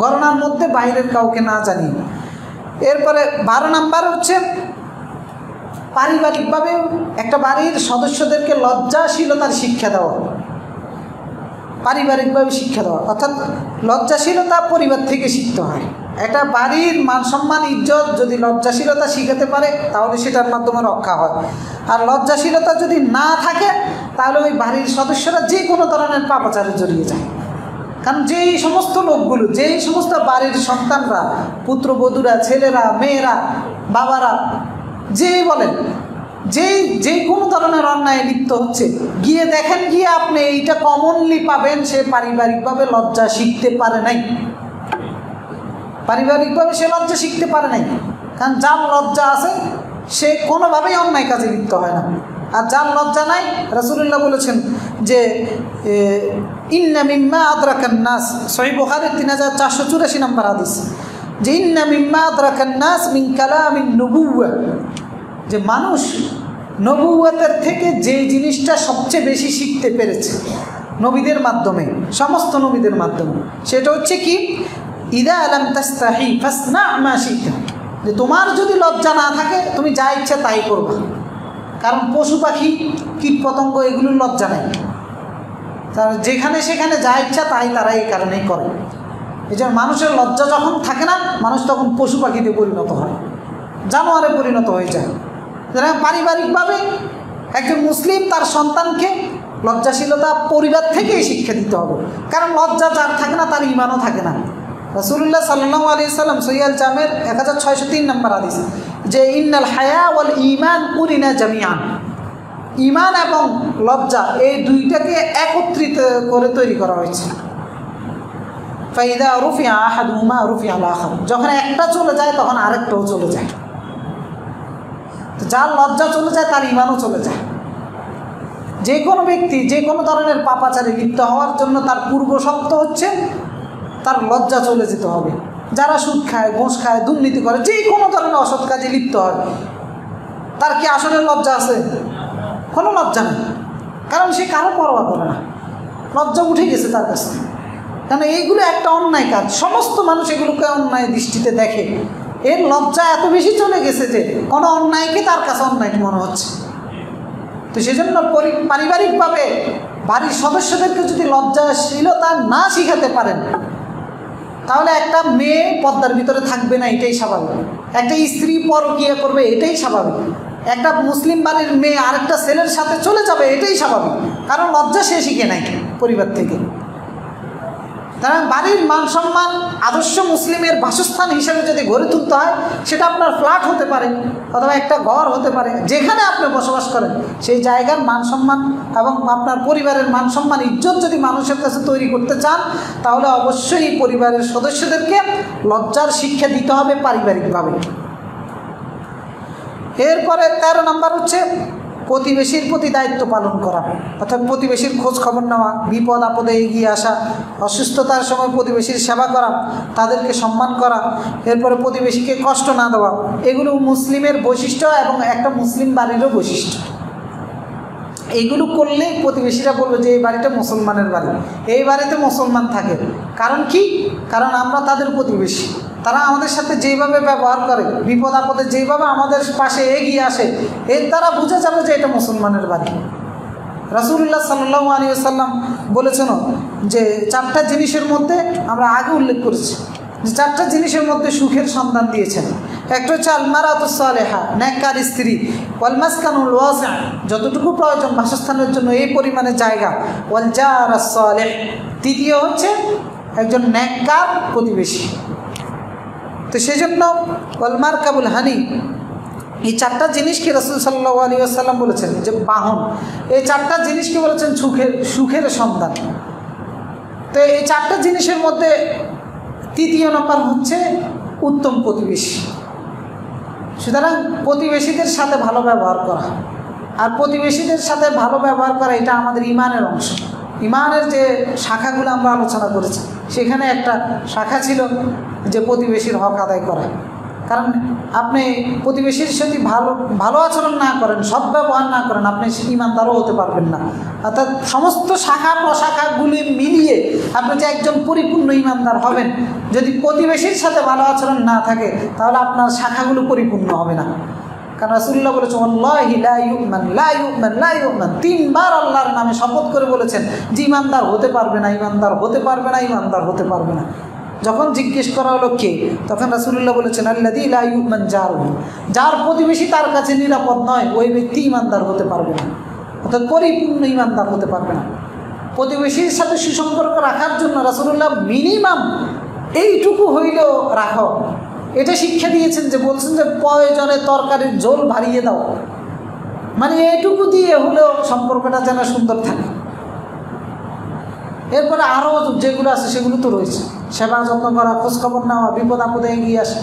গণনার মধ্যে, বাইরের কাউকে না জানিয়ে। এরপরে 12 নাম্বার হচ্ছে পারিবারিকভাবে একটা বাড়ির সদস্যদেরকে লজ্জাশীলতার শিক্ষা দেওয়া। পারিবারিকভাবে শিক্ষা দেওয়া অর্থাৎ লজ্জাশীলতা পরিবার থেকে শিখতে হয়। একটা বাড়ির মান সম্মান ইজ্জত যদি লজ্জাশীলতা শিখাতে পারে তাহলে সেটার মাধ্যমে রক্ষা হয়। আর লজ্জাশীলতা যদি না থাকে তাহলে ওই বাড়ির সদস্যরা যে কোনো ধরনের পাপাচারে জড়িয়ে যায়। কারণ যেই সমস্ত লোকগুলো, যেই সমস্ত বাড়ির সন্তানরা, পুত্রবধূরা, ছেলেরা, মেয়েরা, বাবারা, যেই বলেন, যে কোনো ধরনের অন্যায় লিপ্ত হচ্ছে, গিয়ে দেখেন, গিয়ে আপনি এইটা কমনলি পাবেন সে পারিবারিকভাবে লজ্জা শিখতে পারে নাই। পারিবারিকভাবে সে লজ্জা শিখতে পারে নাই, কারণ যার লজ্জা আছে সে কোনোভাবেই অন্যায় কাজে লিপ্ত হয় না। আর যার লজ্জা নাই, রাসূলুল্লাহ বলেছেন যে ইন্না মিম্মা আদরাকান নাস, সহিহ বুখারীর 3484 নম্বর হাদিস, যে ইন্না মিম্মা আদরাকান নাস মিন কালামিন নবুওয়া, যে মানুষ নবুওয়াতের থেকে যে জিনিসটা সবচেয়ে বেশি শিখতে পেরেছে নবীদের মাধ্যমে, সমস্ত নবীদের মাধ্যমে, সেটা হচ্ছে কি, ইদা লাম তাস্তাহি ফাসনা মা শি'তা, যে তোমার যদি লজ্জা না থাকে তুমি যা ইচ্ছা তাই করবা। কারণ পশু পাখি, কীট পতঙ্গ এগুলোর লজ্জা নেই, তার যেখানে সেখানে যা ইচ্ছা তাই তারা এই কারণেই করে। এই জন্য মানুষের লজ্জা যখন থাকে না, মানুষ তখন পশু পাখিতে পরিণত হয়, জানোয়ারে পরিণত হয়ে যায়। যারা পারিবারিকভাবে একজন মুসলিম তার সন্তানকে লজ্জাশীলতা পরিবার থেকেই শিক্ষা দিতে হবে, কারণ লজ্জা যার থাকে না তার ঈমানও থাকে না। রাসূলুল্লাহ সাল্লাল্লাহু আলাইহি সাল্লাম সহিহ আল জামের 1603 নম্বর হাদিস, যে ইন্নাল হায়া ওয়াল ঈমান কুরিনা জামিআন, ঈমান এবং লজ্জা এই দুইটাকে একত্রিত করে তৈরি করা হয়েছে। ফাইদা রুফিআ আহাদুহুমা রুফিআ আল আখার, যখন একটা চলে যায় তখন আরেকটাও চলে যায়। যার লজ্জা চলে যায় তার ঈমানও চলে যায়। যে কোনো ব্যক্তি যে কোনো ধরনের পাপাচারে লিপ্ত হওয়ার জন্য তার পূর্ব শর্ত হচ্ছে তার লজ্জা চলে যেতে হবে। যারা সুদ খায়, ঘুষ খায়, দুর্নীতি করে, যে কোনো ধরনের অসৎ কাজে লিপ্ত হয়, তার কি আসলে লজ্জা আছে? কোনো লজ্জা নেই, কারণ সে কারো পরোয়া করে না, লজ্জা উঠে গেছে তার কাছে। কারণ এইগুলো একটা অন্যায় কাজ, সমস্ত মানুষ এগুলোকে অন্যায় দৃষ্টিতে দেখে। এর লজ্জা এত বেশি চলে গেছে যে কোনো অন্যায়কে তার কাছে অন্যায় মনে হচ্ছে। তো সেজন্য পারিবারিকভাবে বাড়ির সদস্যদেরকে যদি লজ্জাশীলতা না শিখাতে পারেন, তাহলে একটা মেয়ে পর্দার ভিতরে থাকবে না, এটাই স্বাভাবিক। একটা স্ত্রী পরকীয়া করবে, এটাই স্বাভাবিক। একটা মুসলিম বাড়ির মেয়ে আরেকটা ছেলের সাথে চলে যাবে, এটাই স্বাভাবিক, কারণ লজ্জা সে শিখে নাই পরিবার থেকে। কারণ বাড়ির মান সম্মান আদর্শ মুসলিমের বাসস্থান হিসেবে যদি গড়ে তুলতে হয়, সেটা আপনার ফ্ল্যাট হতে পারে অথবা একটা ঘর হতে পারে, যেখানে আপনি বসবাস করেন সেই জায়গার মান সম্মান এবং আপনার পরিবারের মান সম্মান ইজ্জত যদি মানুষের কাছে তৈরি করতে চান, তাহলে অবশ্যই পরিবারের সদস্যদেরকে লজ্জার শিক্ষা দিতে হবে পারিবারিকভাবে। এরপরে 13 নম্বর হচ্ছে প্রতিবেশীর প্রতি দায়িত্ব পালন করা, অর্থাৎ প্রতিবেশীর খোঁজ খবর নেওয়া, বিপদ আপদে এগিয়ে আসা, অসুস্থতার সময় প্রতিবেশীর সেবা করা, তাদেরকে সম্মান করা, এরপরে প্রতিবেশীকে কষ্ট না দেওয়া। এগুলো মুসলিমের বৈশিষ্ট্য এবং একটা মুসলিম বাড়িরও বৈশিষ্ট্য। এইগুলো করলেই প্রতিবেশীরা বলবে যে এই বাড়িটা মুসলমানের বাড়ি, এই বাড়িতে মুসলমান থাকে। কারণ কি? কারণ আমরা তাদের প্রতিবেশী। তারা আমাদের সাথে যেইভাবে ব্যবহার করে, বিপদ আপদে যেইভাবে আমাদের পাশে এগিয়ে আসে, এর দ্বারা বোঝা যাবে যে এটা মুসলমানের বাড়ি। রাসূলুল্লাহ সাল্লাল্লাহু আলাইহি ওয়াসাল্লাম বলেছেন যে 4টা জিনিসের মধ্যে আমরা আগে উল্লেখ করেছি যে 4টা জিনিসের মধ্যে সুখের সন্ধান দিয়েছেন। একটা হচ্ছে আল মারাতুস সালেহা, নেককার স্ত্রী, ওয়াল মাসকানুল ওয়াসি', যতটুকু প্রয়োজন বাসস্থানের জন্য এই পরিমাণে জায়গা, ওয়াল জারাস সালেহ, তৃতীয় হচ্ছে একজন নেককার প্রতিবেশী। তো সেই জন্য ওয়াল মারকাবুল হানি, এই 4টা জিনিসকে রাসূল সাল্লাল্লাহু আলাইহি ওয়াসাল্লাম বলেছেন যে বাহন, এই 4টা জিনিসকে বলেছেন সুখের সন্ধান। তো এই 4টা জিনিসের মধ্যে তৃতীয় নম্বর হচ্ছে উত্তম প্রতিবেশী। সুতরাং প্রতিবেশীদের সাথে ভালো ব্যবহার করা, আর প্রতিবেশীদের সাথে ভালো ব্যবহার করা এটা আমাদের ইমানের অংশ। ইমানের যে শাখাগুলো আমরা আলোচনা করেছি, সেখানে একটা শাখা ছিল যে প্রতিবেশীর হক আদায় করা। কারণ আপনি প্রতিবেশীর সাথে ভালো আচরণ না করেন, সৎ ব্যবহার না করেন, আপনি ইমানদারও হতে পারবেন না। অর্থাৎ সমস্ত শাখা প্রশাখাগুলি মিলিয়ে আপনি যে একজন পরিপূর্ণ ইমানদার হবেন, যদি প্রতিবেশীর সাথে ভালো আচরণ না থাকে, তাহলে আপনার শাখাগুলো পরিপূর্ণ হবে না। কারণ রাসূলুল্লাহ বলেছেন ওয়াল্লাহি লা ইউমান লা ইউমান লা ইউমান, 3 বার আল্লাহর নামে শপথ করে বলেছেন যে ইমানদার হতে পারবে না, ইমানদার হতে পারবে না, ইমানদার হতে পারবে না। যখন জিজ্ঞেস করা হলো কে, তখন রাসূলুল্লাহ বলেছেন আল্লাযী লা ইউমান জারুহু, যার প্রতিবেশী তার কাছে নিরাপদ নয়, ওই ব্যক্তি ইমানদার হতে পারবে না, অর্থাৎ পরিপূর্ণ ইমানদার হতে পারবে না। প্রতিবেশীর সাথে সুসম্পর্ক রাখার জন্য রাসূলুল্লাহ মিনিমাম এইটুকু হইলেও রাখো, এটা শিক্ষা দিয়েছেন। যে বলছেন যে প্রয়োজনে তরকারির ঝোল বাড়িয়ে দাও, মানে এইটুকু দিয়ে হলেও সম্পর্কটা যেন সুন্দর থাকে। এরপরে আরও যেগুলো আছে সেগুলো তো রয়েছে, সেবা যত্ন করা, খোঁজখবর নেওয়া, বিপদ আপদে এগিয়ে আসা।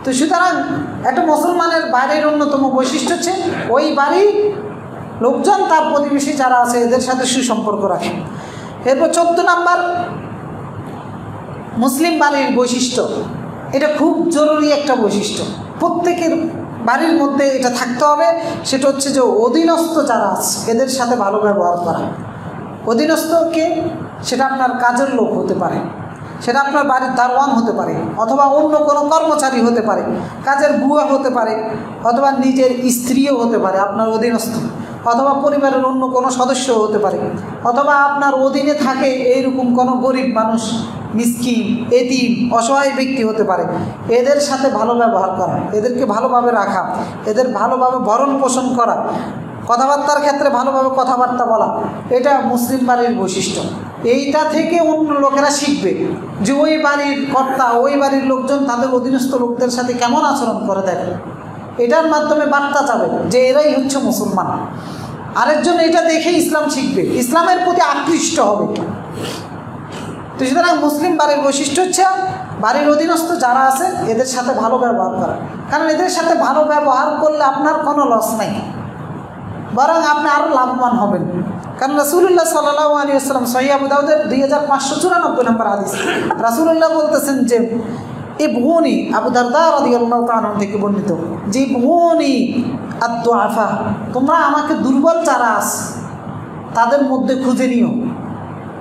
তো সুতরাং একটা মুসলমানের বাড়ির অন্যতম বৈশিষ্ট্য হচ্ছে ওই বাড়ির লোকজন তার প্রতিবেশী যারা আছে এদের সাথে সুসম্পর্ক রাখে। এরপর 14 নম্বর মুসলিম বাড়ির বৈশিষ্ট্য, এটা খুব জরুরি একটা বৈশিষ্ট্য, প্রত্যেকের বাড়ির মধ্যে এটা থাকতে হবে। সেটা হচ্ছে যে অধীনস্থ যারা আছে এদের সাথে ভালো ব্যবহার করা। অধীনস্থকে সেটা আপনার কাজের লোক হতে পারে, সেটা আপনার বাড়ির দারোয়ান হতে পারে, অথবা অন্য কোনো কর্মচারী হতে পারে, কাজের বুয়া হতে পারে, অথবা নিজের স্ত্রীও হতে পারে আপনার অধীনস্থ, অথবা পরিবারের অন্য কোনো সদস্য হতে পারে, অথবা আপনার অধীনে থাকে এইরকম কোনো গরিব মানুষ, মিসকিন, এতিম, অসহায় ব্যক্তি হতে পারে। এদের সাথে ভালো ব্যবহার করা, এদেরকে ভালোভাবে রাখা, এদের ভালোভাবে ভরণ পোষণ করা, কথাবার্তার ক্ষেত্রে ভালোভাবে কথাবার্তা বলা, এটা মুসলিম বাড়ির বৈশিষ্ট্য। এইটা থেকে অন্য লোকেরা শিখবে যে ওই বাড়ির কর্তা, ওই বাড়ির লোকজন তাদের অধীনস্থ লোকদের সাথে কেমন আচরণ করে দেখে। এটার মাধ্যমে বার্তা যাবে যে এরাই হচ্ছে মুসলমান। আরেকজন এটা দেখে ইসলাম শিখবে, ইসলামের প্রতি আকৃষ্ট হবে। তো সুতরাং মুসলিম বাড়ির বৈশিষ্ট্য হচ্ছে বাড়ির অধীনস্থ যারা আছে এদের সাথে ভালো ব্যবহার করা। কারণ এদের সাথে ভালো ব্যবহার করলে আপনার কোনো লস নাই, বরং আপনি আরও লাভবান হবেন। কারণ রাসূলুল্লাহ সাল্লাল্লাহু আলাইহি ওয়াসাল্লাম সহিহ আবু দাউদের 2594 নম্বর হাদিস, রাসূলুল্লাহ বলতেছেন যে ইবগুনি, আবু দারদা রাদিয়াল্লাহু তাআলা থেকে বর্ণিত, যে ইবগুনি আদ-দুআফা, তোমরা আমাকে দুর্বল যারা আছে তাদের মধ্যে খুঁজে নিও।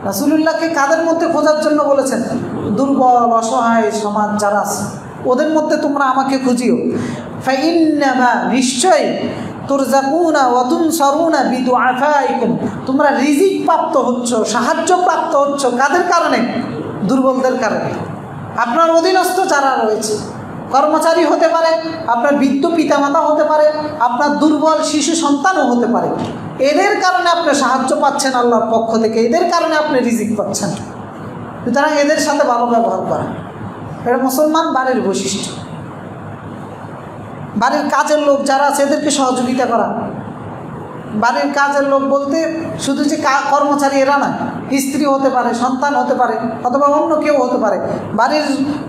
রাসূলুল্লাহকে কাদের মধ্যে খোঁজার জন্য বলেছেন? দুর্বল অসহায় সমাজ যারা আছে ওদের মধ্যে তোমরা আমাকে খুঁজিও। ফাইন্নামা নিশ্চয় তুরজাকুনা ওয়া তুনসারুনা বিদুআফাইকুম, তোমরা রিজিক প্রাপ্ত হচ্ছ, সাহায্য প্রাপ্ত হচ্ছ কাদের কারণে? দুর্বলদের কারণে। আপনার অধীনস্থ যারা রয়েছে, কর্মচারী হতে পারে, আপনার বৃদ্ধ পিতামাতা হতে পারে, আপনার দুর্বল শিশু সন্তানও হতে পারে, এদের কারণে আপনি সাহায্য পাচ্ছেন আল্লাহর পক্ষ থেকে, এদের কারণে আপনি রিজিক পাচ্ছেন। সুতরাং এদের সাথে ভালো ব্যবহার করা এটা মুসলমান বাড়ির বৈশিষ্ট্য। বাড়ির কাজের লোক যারা আছে এদেরকে সহযোগিতা করা। বাড়ির কাজের লোক বলতে শুধু যে কর্মচারী এরা না, স্ত্রী হতে পারে, সন্তান হতে পারে, অথবা অন্য কেউ হতে পারে। বাড়ির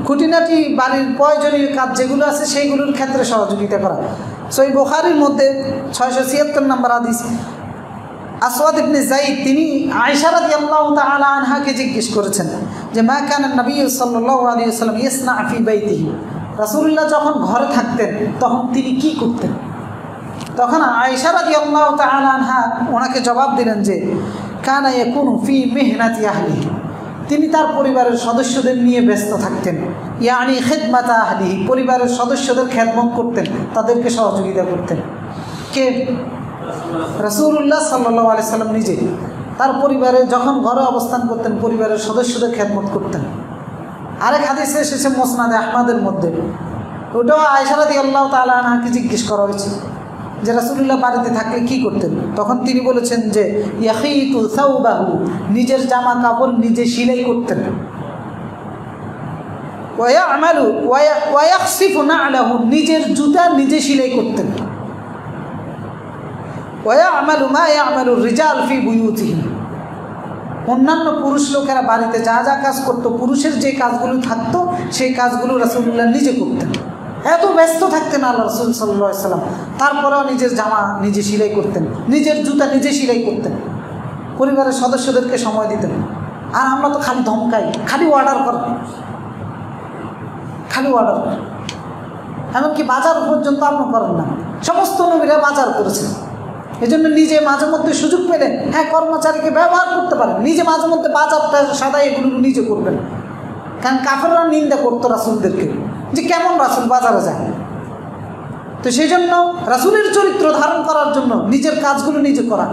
খুঁটিনাটি বাড়ির প্রয়োজনীয় কাজ যেগুলো আছে সেইগুলোর ক্ষেত্রে সহযোগিতা করা। সহিহ বুখারীর মধ্যে 676 নম্বর হাদিস, আসওয়াদ ইবনে যায়েদ তিনি আয়েশা রাদিয়াল্লাহু তাআলা আনহাকে জিজ্ঞেস করেছেন যে মা কানা নবী সাল্লাল্লাহু আলাইহি ওয়াসাল্লাম ইয়াসনা ফি বাইতিহি, রাসূলুল্লাহ যখন ঘরে থাকতেন তখন তিনি কি করতেন? তখন আয়েশা রাদিয়াল্লাহু তাআলা আনহা ওনাকে জবাব দিলেন যে কানা ইয়াকুনু ফি মিহনাতি আহলিহি, তিনি তার পরিবারের সদস্যদের নিয়ে ব্যস্ত থাকতেন। ইয়ানি খিদমাতা আহলিহি, পরিবারের সদস্যদের খেদমত করতেন, তাদেরকে সহযোগিতা করতেন। কে? রাসূলুল্লাহ সাল্লাল্লাহু আলাইহি সাল্লাম নিজে তার পরিবারে যখন ঘরে অবস্থান করতেন পরিবারের সদস্যদের খেদমত করতেন। আরেক হাদিসে এসেছে মুসনাদে আহমদের মধ্যে, ওটাও আয়েশা রাদিয়াল্লাহু তাআলা আনহাকে জিজ্ঞেস করা হয়েছে যে রাসূলুল্লাহ বাড়িতে থাকলে কি করতেন? তখন তিনি বলেছেন যে ইয়াখিতু সাওবাহু, নিজের জামা কাপড় নিজে সেলাই করতেন। ওয়া ইয়ামালু ওয়া ইয়াখসিফু না'লাহু, নিজের জুতা নিজে সেলাই করতেন। ওয়া ইয়ামালু মা ইয়ামালুর রিজাল ফি বুয়ুতিহিম, অন্যান্য পুরুষ লোকেরা বাড়িতে যা যা কাজ করতো, পুরুষের যে কাজগুলো থাকতো সেই কাজগুলো রাসূলুল্লাহ নিজে করতেন। এত ব্যস্ত থাকতেন আল্লাহ রাসূল সাল্লাল্লাহু আলাইহি সাল্লাম, তারপরেও নিজের জামা নিজে সেলাই করতেন, নিজের জুতা নিজে সেলাই করতেন, পরিবারের সদস্যদেরকে সময় দিতেন। আর আমরা তো খালি ধমকাই, খালি অর্ডার করি, খালি অর্ডার। এমনকি বাজার পর্যন্ত আপনি করেন না, সমস্ত নবীরা বাজার করেছেন। এই জন্য নিজে মাঝে মধ্যে সুযোগ পেলেন, হ্যাঁ কর্মচারীকে ব্যবহার করতে পারেন, নিজে মাঝে মধ্যে বাজারটা সাদাই এগুলো নিজে করবেন। কারণ কাফেররা নিন্দা করতো রাসূলদেরকে যে কেমন রাসূল বাজারে যায়। তো সেই জন্য রাসূলের চরিত্র ধারণ করার জন্য নিজের কাজগুলো নিজে করা,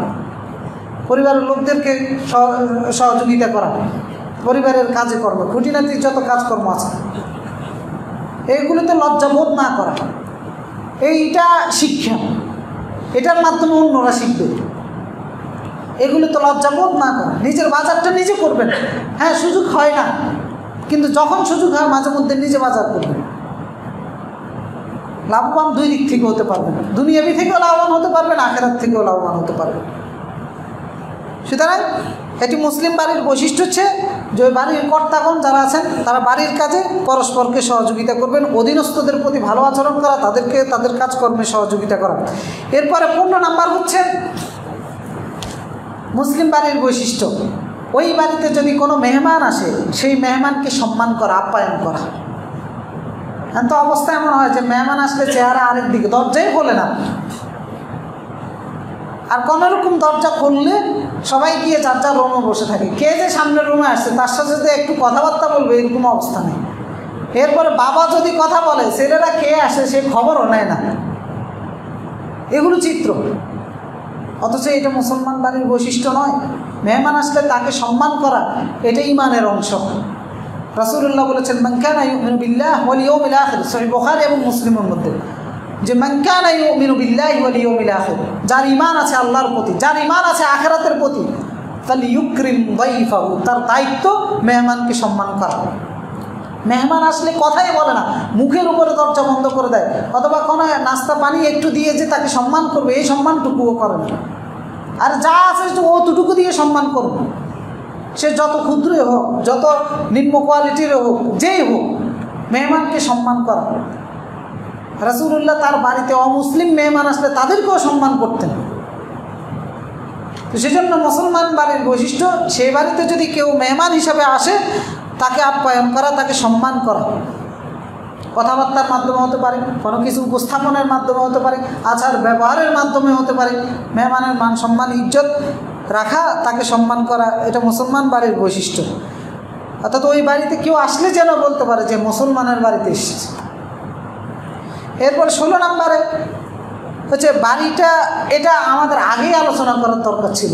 পরিবারের লোকদেরকে সহযোগিতা করা, পরিবারের কাজে কর্ম খুঁটিনাটি যত কাজকর্ম আছে এইগুলোতে লজ্জাবোধ না করা, এইটা শিক্ষা। এটার মাধ্যমে অন্যরা শিখবে। এগুলো তো লজ্জাবোধ না করা, নিজের বাজারটা নিজে করবেন। হ্যাঁ সুযোগ হয় না, কিন্তু যখন সুযোগ হয় মাঝে মধ্যে নিজে বাজার করবেন। লাভবান দুই দিক থেকে হতে পারবেন, দুনিয়াবি থেকেও লাভবান হতে পারবেন, আখিরাত থেকেও লাভবান হতে পারবেন। সুতরাং এটি মুসলিম বাড়ির বৈশিষ্ট্য হচ্ছে যে বাড়ির কর্তাগণ যারা আছেন তারা বাড়ির কাজে পরস্পরকে সহযোগিতা করবেন, অধীনস্থদের প্রতি ভালো আচরণ করা, তাদেরকে তাদের কাজকর্মে সহযোগিতা করা। এরপরে 15 নাম্বার হচ্ছে মুসলিম বাড়ির বৈশিষ্ট্য, ওই বাড়িতে যদি কোনো মেহমান আসে সেই মেহমানকে সম্মান করা, আপ্যায়ন করা। এখন তো অবস্থা এমন হয় যে মেহমান আসলে চেহারা আরেক দিকে, দরজাই খোলে না, আর কোনোরকম দরজা খুললে সবাই গিয়ে যার যার রুমে বসে থাকে। কে যে সামনের রুমে আসছে তার সাথে সাথে একটু কথাবার্তা বলবে এরকম অবস্থা নেই। এরপরে বাবা যদি কথা বলে ছেলেরা কে আসে সে খবরও নেয় না। এগুলো চিত্র, অথচ এটা মুসলমান বাড়ির বৈশিষ্ট্য নয়। মেহমান আসলে তাকে সম্মান করা এটা ঈমানের অংশ। রাসূলুল্লাহ বলেছেন মান কানা ইউমিনু বিল্লাহি ওয়াল ইয়াউমিল আখির, সহিহ বুখারী এবং মুসলিমের মধ্যে, যে মান কানা ইউমিনু বিল্লাহি ওয়াল ইয়াউমিল আখির, যার ঈমান আছে আল্লাহর প্রতি, যার ঈমান আছে আখিরাতের প্রতি, ফালিয়ুকরিম দাইফাহু, তার দায়িত্ব মেহমানকে সম্মান করা। মেহমান আসলে কথাই বলে না, মুখের উপরে দরজা বন্ধ করে দেয়, অথবা কোনো নাস্তা পানি একটু দিয়ে যে তাকে সম্মান করবে এই সম্মানটুকুও করে না। আর যা আছে অতটুকু দিয়ে সম্মান করবে, সে যত ক্ষুদ্রই হোক, যত নিম্ন কোয়ালিটির হোক, যেই হোক, মেহমানকে সম্মান করা। রাসূলুল্লাহ তার বাড়িতে অমুসলিম মেহমান আসলে তাদেরকেও সম্মান করতেন। তো সেজন্য মুসলমান বাড়ির বৈশিষ্ট্য, সেই বাড়িতে যদি কেউ মেহমান হিসাবে আসে তাকে আপ্যায়ন করা, তাকে সম্মান করা। কথাবার্তার মাধ্যমে হতে পারে, কোনো কিছু উপস্থাপনের মাধ্যমে হতে পারে, আচার ব্যবহারের মাধ্যমে হতে পারে। মেহমানের মান সম্মান ইজ্জত রাখা, তাকে সম্মান করা, এটা মুসলমান বাড়ির বৈশিষ্ট্য। অর্থাৎ ওই বাড়িতে কেউ আসলে যেন বলতে পারে যে মুসলমানের বাড়িতে এসেছে। এরপর 16 নম্বরে হচ্ছে বাড়িটা, এটা আমাদের আগেই আলোচনা করার দরকার ছিল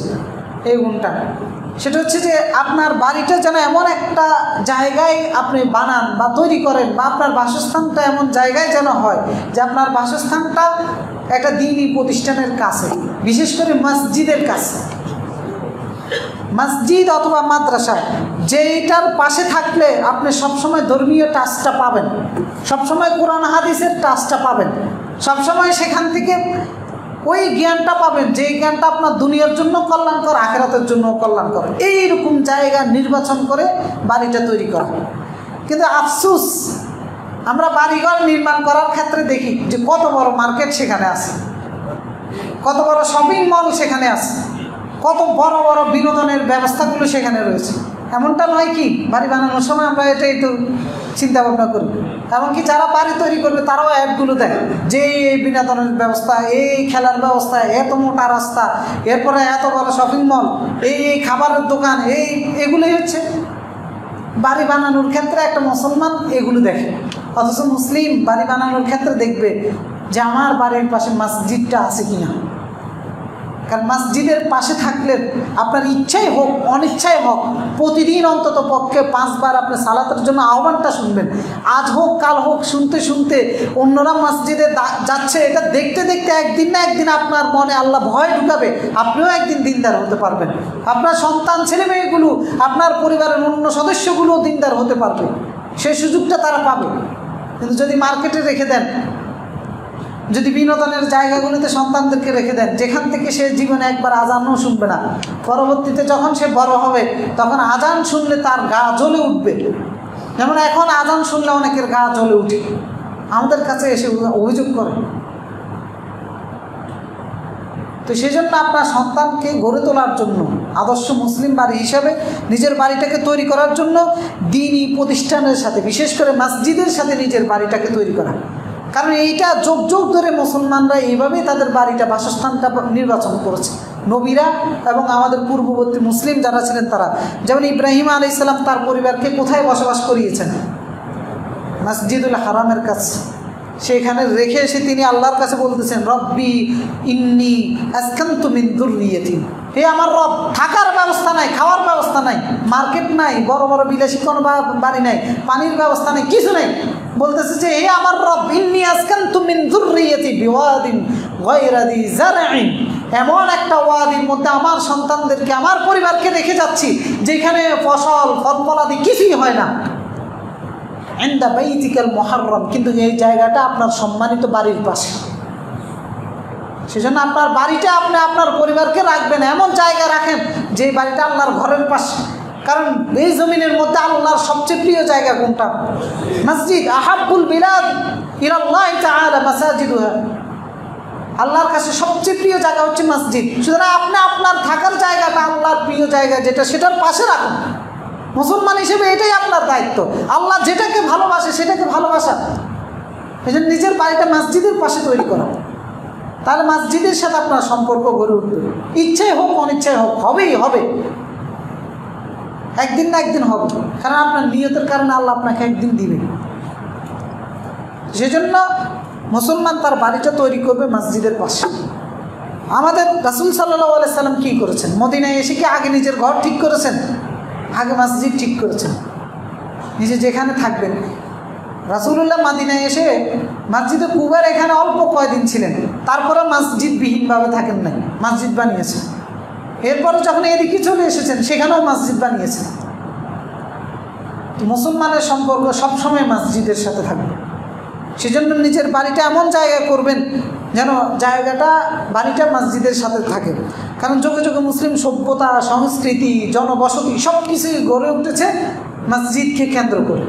এই গুণটা। সেটা হচ্ছে যে আপনার বাড়িটা যেন এমন একটা জায়গায় আপনি বানান বা তৈরি করেন, বা আপনার বাসস্থানটা এমন জায়গায় যেন হয় যে আপনার বাসস্থানটা একটা দ্বীনি প্রতিষ্ঠানের কাছে, বিশেষ করে মসজিদের কাছে, মসজিদ অথবা মাদ্রাসা, যেটার পাশে থাকলে আপনি সবসময় ধর্মীয় টাচটা পাবেন, সবসময় কোরআন হাদিসের টাচটা পাবেন, সবসময় সেখান থেকে ওই জ্ঞানটা পাবেন যেই জ্ঞানটা আপনার দুনিয়ার জন্য কল্যাণকর, আখিরাতের জন্য কল্যাণকর। এইরকম জায়গা নির্বাচন করে বাড়িটা তৈরি করা। কিন্তু আফসোস, আমরা বাড়িঘর নির্মাণ করার ক্ষেত্রে দেখি যে কত বড় মার্কেট সেখানে আছে, কত বড় শপিং মল সেখানে আছে, কত বড় বড় বিনোদনের ব্যবস্থাগুলো সেখানে রয়েছে। এমনটা নয় কি বাড়ি বানানোর সময় আমরা এটাই তো চিন্তা ভাবনা করি। এমনকি যারা বাড়ি তৈরি করবে তারাও অ্যাপগুলো দেয় যে এই বিনোদনের ব্যবস্থা, এই খেলার ব্যবস্থা, এত মোটা রাস্তা, এরপরে এত বড় শপিং মল, এই খাবারের দোকান, এগুলোই হচ্ছে বাড়ি বানানোর ক্ষেত্রে একটা মুসলমান এগুলো দেখে। অথচ মুসলিম বাড়ি বানানোর ক্ষেত্রে দেখবে যে আমার বাড়ির পাশে মসজিদটা আছে কিনা। কারণ মসজিদের পাশে থাকলে আপনার ইচ্ছাই হোক অনিচ্ছাই হোক প্রতিদিন অন্তত পক্ষে 5 বার আপনি সালাতের জন্য আহ্বানটা শুনবেন। আজ হোক কাল হোক শুনতে শুনতে অন্যরা মসজিদে যাচ্ছে, এটা দেখতে দেখতে একদিন না একদিন আপনার মনে আল্লাহ ভয় ঢুকাবে, আপনিও একদিন দিনদার হতে পারবেন। আপনার সন্তান ছেলে মেয়েগুলো, আপনার পরিবারের অন্য সদস্যগুলোও দিনদার হতে পারবে, সেই সুযোগটা তারা পাবে। কিন্তু যদি মার্কেটে রেখে দেন, যদি বিনোদনের জায়গাগুলোতে সন্তানদেরকে রেখে দেন, যেখান থেকে সে জীবনে একবার আজানও শুনবে না, পরবর্তীতে যখন সে বড় হবে তখন আজান শুনলে তার গা জ্বলে উঠবে। যেমন এখন আজান শুনলে অনেকের গা জ্বলে উঠে, আমাদের কাছে এসে অভিযোগ করে। তো সেই জন্য আপনার সন্তানকে গড়ে তোলার জন্য আদর্শ মুসলিম বাড়ি হিসাবে নিজের বাড়িটাকে তৈরি করার জন্য দ্বীনি প্রতিষ্ঠানের সাথে, বিশেষ করে মসজিদের সাথে নিজের বাড়িটাকে তৈরি করা। কারণ এইটা যুগ যুগ ধরে মুসলমানরা এইভাবেই তাদের বাড়িটা, বাসস্থানটা নির্বাচন করেছে। নবীরা এবং আমাদের পূর্ববর্তী মুসলিম যারা ছিলেন তারা, যেমন ইব্রাহিম আলাইহিস সালাম তার পরিবারকে কোথায় বসবাস করিয়েছেন? মসজিদুল হারামের কাছে। সেখানে রেখে এসে তিনি আল্লাহর কাছে বলতেছেন, রব্বি ইন্নী আসকানতু মিন যুররিয়াতি, হে আমার রব, থাকার ব্যবস্থা নাই, খাওয়ার ব্যবস্থা নাই, মার্কেট নাই, বড় বড় বিলাসী কোনো বাড়ি নাই, পানির ব্যবস্থা নেই, কিছু নেই। বলতেছে যে হে আমার রব, ইন্নী আসকানতু মিন যুররিয়াতি বিওয়াদিন গায়রা যি জারইন, এমন একটা ওয়াদির মধ্যে আমার সন্তানদেরকে, আমার পরিবারকে রেখে যাচ্ছি যেখানে ফসল ফলফলাদি কিছুই হয় না, ইনদা বাইতিকাল মুহাররম, কিন্তু এই জায়গাটা আপনার সম্মানিত বাড়ির পাশে। সেজন্য আপনার বাড়িটা আপনি আপনার পরিবারকে রাখবেন, এমন জায়গায় রাখেন যে বাড়িটা আল্লাহর ঘরের পাশে। কারণ এই জমিনের মধ্যে আল্লাহর সবচেয়ে প্রিয় জায়গা কোনটা? মসজিদ। আহাব্বুল বিলাদ ইলাল্লাহি তাআলা মাসাজিদুহা, আল্লাহর কাছে সবচেয়ে প্রিয় জায়গা হচ্ছে মসজিদ। সুতরাং আপনি আপনার থাকার জায়গাটা আল্লাহর প্রিয় জায়গা যেটা, সেটার পাশে রাখুন। মুসলমান হিসেবে এটাই আপনার দায়িত্ব, আল্লাহ যেটাকে ভালোবাসে সেটাকে ভালোবাসা। এই জন্য নিজের বাড়িটা মসজিদের পাশে তৈরি করা, তাহলে মসজিদের সাথে আপনার সম্পর্ক গড়ে উঠবে। ইচ্ছাই হোক অনিচ্ছাই হোক, হবেই হবে, একদিন না একদিন হবে। কারণ আপনার নিয়তের কারণে আল্লাহ আপনাকে একদিন দিবে। সেজন্য মুসলমান তার বাড়িটা তৈরি করবে মসজিদের পাশে। আমাদের রাসূল সাল্লাল্লাহু আলাইহি সাল্লাম কী করেছেন? মদিনায় এসে কি আগে নিজের ঘর ঠিক করেছেন? আগে মসজিদ ঠিক করেছেন, নিজে যেখানে থাকবেন। রাসূলুল্লাহ মদিনায় এসে মসজিদে কুবার এখানে অল্প কয়দিন ছিলেন, তারপরে মসজিদবিহীনভাবে থাকেন নাই, মসজিদ বানিয়েছেন। এরপরে যখন এদিকে চলে এসেছেন সেখানেও মসজিদ বানিয়েছেন। মুসলমানের সম্পর্ক সবসময় মসজিদের সাথে থাকবে। সেজন্য নিজের বাড়িটা এমন জায়গা করবেন যেন জায়গাটা, বাড়িটা মসজিদের সাথে থাকে। কারণ যুগে যুগে মুসলিম সভ্যতা, সংস্কৃতি, জনবসতি সব কিছুই গড়ে উঠেছে মসজিদকে কেন্দ্র করে।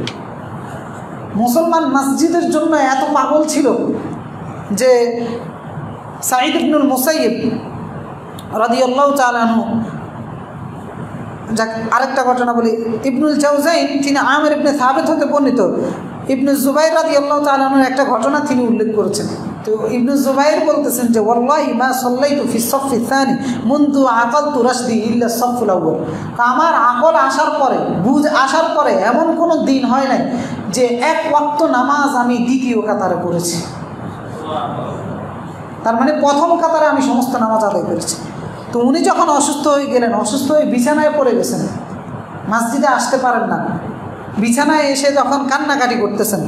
মুসলমান মসজিদের জন্য এত পাগল ছিল যে সাঈদ ইবনুল মুসাইয়িব রাদিয়াল্লাহু তাআলা আনহু, যাক আরেকটা ঘটনা বলি। ইবনুল জাওজাইন তিনি আমির ইবনে সাবিত হতে বর্ণিত ইবনে জুবাইর রাদিয়াল্লাহু তাআলা আনহুর একটা ঘটনা তিনি উল্লেখ করেছেন। তো তো ইবনু জুবাইর বলতেছেন যে ওয়াল্লাহি মা সাল্লাইতু ফি সাফফি সানি মুনযু আকালতু রাশদি ইল্লা সাফফুল আউয়াল। আমার আকল আসার পরে, বুঝ আসার পরে এমন কোনো দিন হয় নাই যে এক ওয়াক্ত নামাজ আমি দ্বিতীয় কাতারে পড়েছি। তার মানে প্রথম কাতারে আমি সমস্ত নামাজ আদায় করেছি। তো উনি যখন অসুস্থ হয়ে গেলেন, অসুস্থ হয়ে বিছানায় পড়ে গেছেন, মসজিদে আসতে পারেন না, বিছানায় এসে যখন কান্নাকাটি করতেছেন,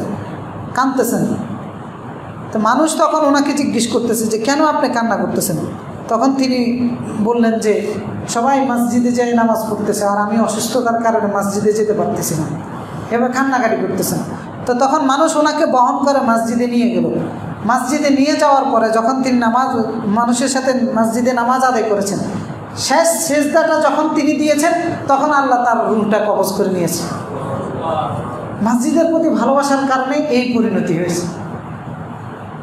কাঁদতেছেন, তো মানুষ তখন ওনাকে জিজ্ঞেস করতেছে যে কেন আপনি কান্না করতেছেন? তখন তিনি বললেন যে সবাই মসজিদে যাই নামাজ পড়তেছে আর আমি অসুস্থতার কারণে মসজিদে যেতে পারতেছি না, এবার কান্নাকাটি করতেছেন। তো তখন মানুষ ওনাকে বহন করে মসজিদে নিয়ে গেল। মসজিদে নিয়ে যাওয়ার পরে যখন তিনি মানুষের সাথে মসজিদে নামাজ আদায় করেছেন, শেষ সেজদাটা যখন তিনি দিয়েছেন তখন আল্লাহ তার রূহটা কবজ করে নিয়েছে। মসজিদের প্রতি ভালোবাসার কারণে এই পরিণতি হয়েছে।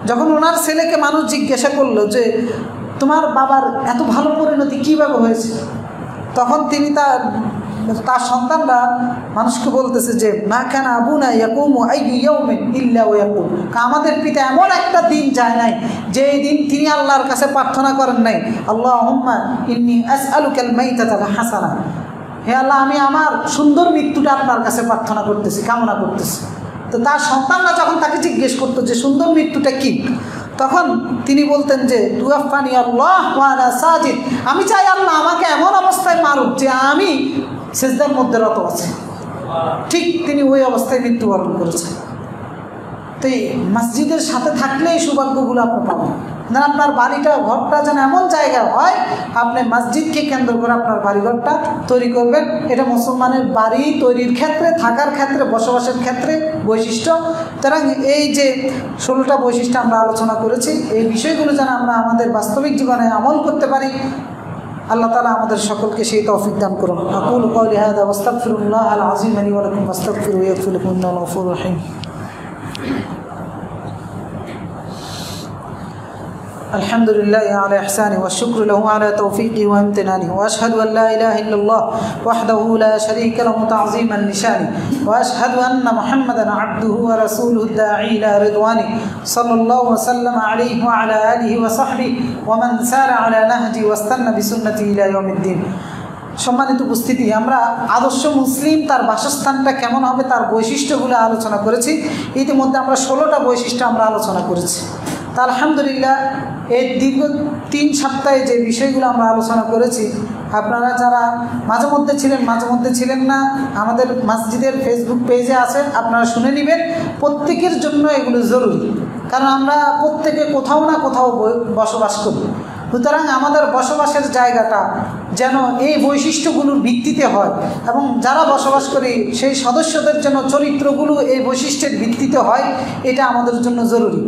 যখন ওনার ছেলেকে মানুষ জিজ্ঞাসা করলো যে তোমার বাবার এত ভালো পরিণতি কীভাবে হয়েছে, তখন তিনি তার সন্তানরা মানুষকে বলতেছে যে মা কানা আবুনা ইয়াকুমু আইয়ু ইয়াউমিন ইল্লা ওয়া ইয়াকুল, আমাদের পিতা এমন একটা দিন যায় নাই যে এই দিন তিনি আল্লাহর কাছে প্রার্থনা করেন নাই আল্লাহুম্মা ইন্নী আসআলুকাল মাইতাতাল হাসানা, হে আল্লাহ আমি আমার সুন্দর মৃত্যুটা আপনার কাছে প্রার্থনা করতেছি, কামনা করতেছি। তো তার সন্তানরা যখন তাকে জিজ্ঞেস করতো যে সুন্দর মৃত্যুটা কী, তখন তিনি বলতেন যে তুয়াফানি আল্লাহ ওয়া আনা সাজিদ, আমি চাই আল্লাহ আমাকে এমন অবস্থায় মারুক যে আমি সেজদার মধ্যে রত আছি। ঠিক তিনি ওই অবস্থায় মৃত্যুবরণ করেছেন। তো এই মসজিদের সাথে থাকলে এই সৌভাগ্যগুলো আপনি পাবেন না। আপনার বাড়িটা, ঘরটা যেন এমন জায়গা হয়, আপনি মসজিদকে কেন্দ্র করে আপনার বাড়িঘরটা তৈরি করবেন। এটা মুসলমানের বাড়ি তৈরির ক্ষেত্রে, থাকার ক্ষেত্রে, বসবাসের ক্ষেত্রে বৈশিষ্ট্য। সুতরাং এই যে 16টা বৈশিষ্ট্য আমরা আলোচনা করেছি, এই বিষয়গুলো যেন আমরা আমাদের বাস্তবিক জীবনে আমল করতে পারি। আল্লাহ তাআলা আমাদের সকলকে সেই তৌফিক দান করুন। আকুলু কওলি হাযা ওয়াস্তাগফিরুল্লাহাল আযীম লি ওয়া লাকুম ওয়াস্তাগফিরুহু ইয়াগফির লাকুম ইন্নাহু গফুরুর রাহিম। الحمد لله على إحسانه والشكر له على توفيقه وامتنانه، وأشهد أن لا إله إلا الله وحده لا شريك له تعظيما لشانه، وأشهد أن محمدا عبده ورسوله الداعي إلى رضوانه صلى الله وسلم عليه وعلى آله وصحبه ومن سار على نهجه واستنى بسنته إلى يوم الدين। সম্মানিত উপস্থিতি, আমরা আদর্শ মুসলিম তার বাসস্থানটা কেমন হবে তার বৈশিষ্ট্যগুলো আলোচনা করেছি। ইতিমধ্যে আমরা 16টা বৈশিষ্ট্য আমরা আলোচনা করেছি। তা আলহামদুলিল্লাহ এই দীর্ঘ 3 সপ্তাহে যে বিষয়গুলো আমরা আলোচনা করেছি, আপনারা যারা মাঝে মধ্যে ছিলেন না, আমাদের মসজিদের ফেসবুক পেজে আছে, আপনারা শুনে নেবেন। প্রত্যেকের জন্য এগুলো জরুরি, কারণ আমরা প্রত্যেকে কোথাও না কোথাও বসবাস করি। সুতরাং আমাদের বসবাসের জায়গাটা যেন এই বৈশিষ্ট্যগুলোর ভিত্তিতে হয়, এবং যারা বসবাস করি সেই সদস্যদের জন্য চরিত্রগুলো এই বৈশিষ্ট্যের ভিত্তিতে হয়, এটা আমাদের জন্য জরুরি।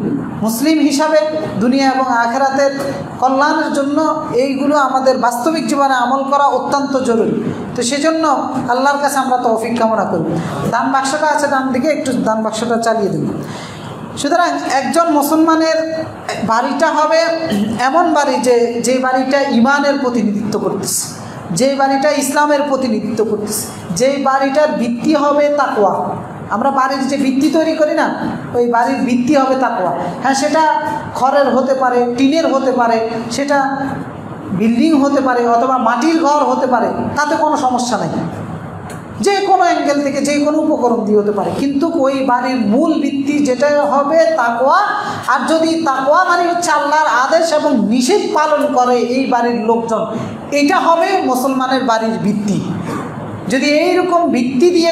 মুসলিম হিসাবে দুনিয়া এবং আখিরাতের কল্যাণের জন্য এইগুলো আমাদের বাস্তবিক জীবনে আমল করা অত্যন্ত জরুরি। তো সেজন্য আল্লাহর কাছে আমরা তৌফিক কামনা করি। দান বাক্সটা আছে ডান দিকে, একটু দান বাক্সটা চালিয়ে দিন। সুতরাং একজন মুসলমানের বাড়িটা হবে এমন বাড়ি যে বাড়িটা ঈমানের প্রতিনিধিত্ব করতেছে, যে বাড়িটা ইসলামের প্রতিনিধিত্ব করতেছে, যে বাড়িটার ভিত্তি হবে তাকওয়া। আমরা বাড়ির যে ভিত্তি তৈরি করি না, ওই বাড়ির ভিত্তি হবে তাকওয়া। হ্যাঁ, সেটা খড়ের হতে পারে, টিনের হতে পারে, সেটা বিল্ডিং হতে পারে, অথবা মাটির ঘর হতে পারে, তাতে কোনো সমস্যা নেই। যে কোনো অ্যাঙ্গেল থেকে যে কোনো উপকরণ দিয়ে হতে পারে, কিন্তু ওই বাড়ির মূল ভিত্তি যেটা হবে তাকওয়া। আর যদি তাকওয়া মানে হচ্ছে আল্লাহর আদেশ এবং নিষেধ পালন করে এই বাড়ির লোকজন, এটা হবে মুসলমানের বাড়ির ভিত্তি। যদি এইরকম ভিত্তি দিয়ে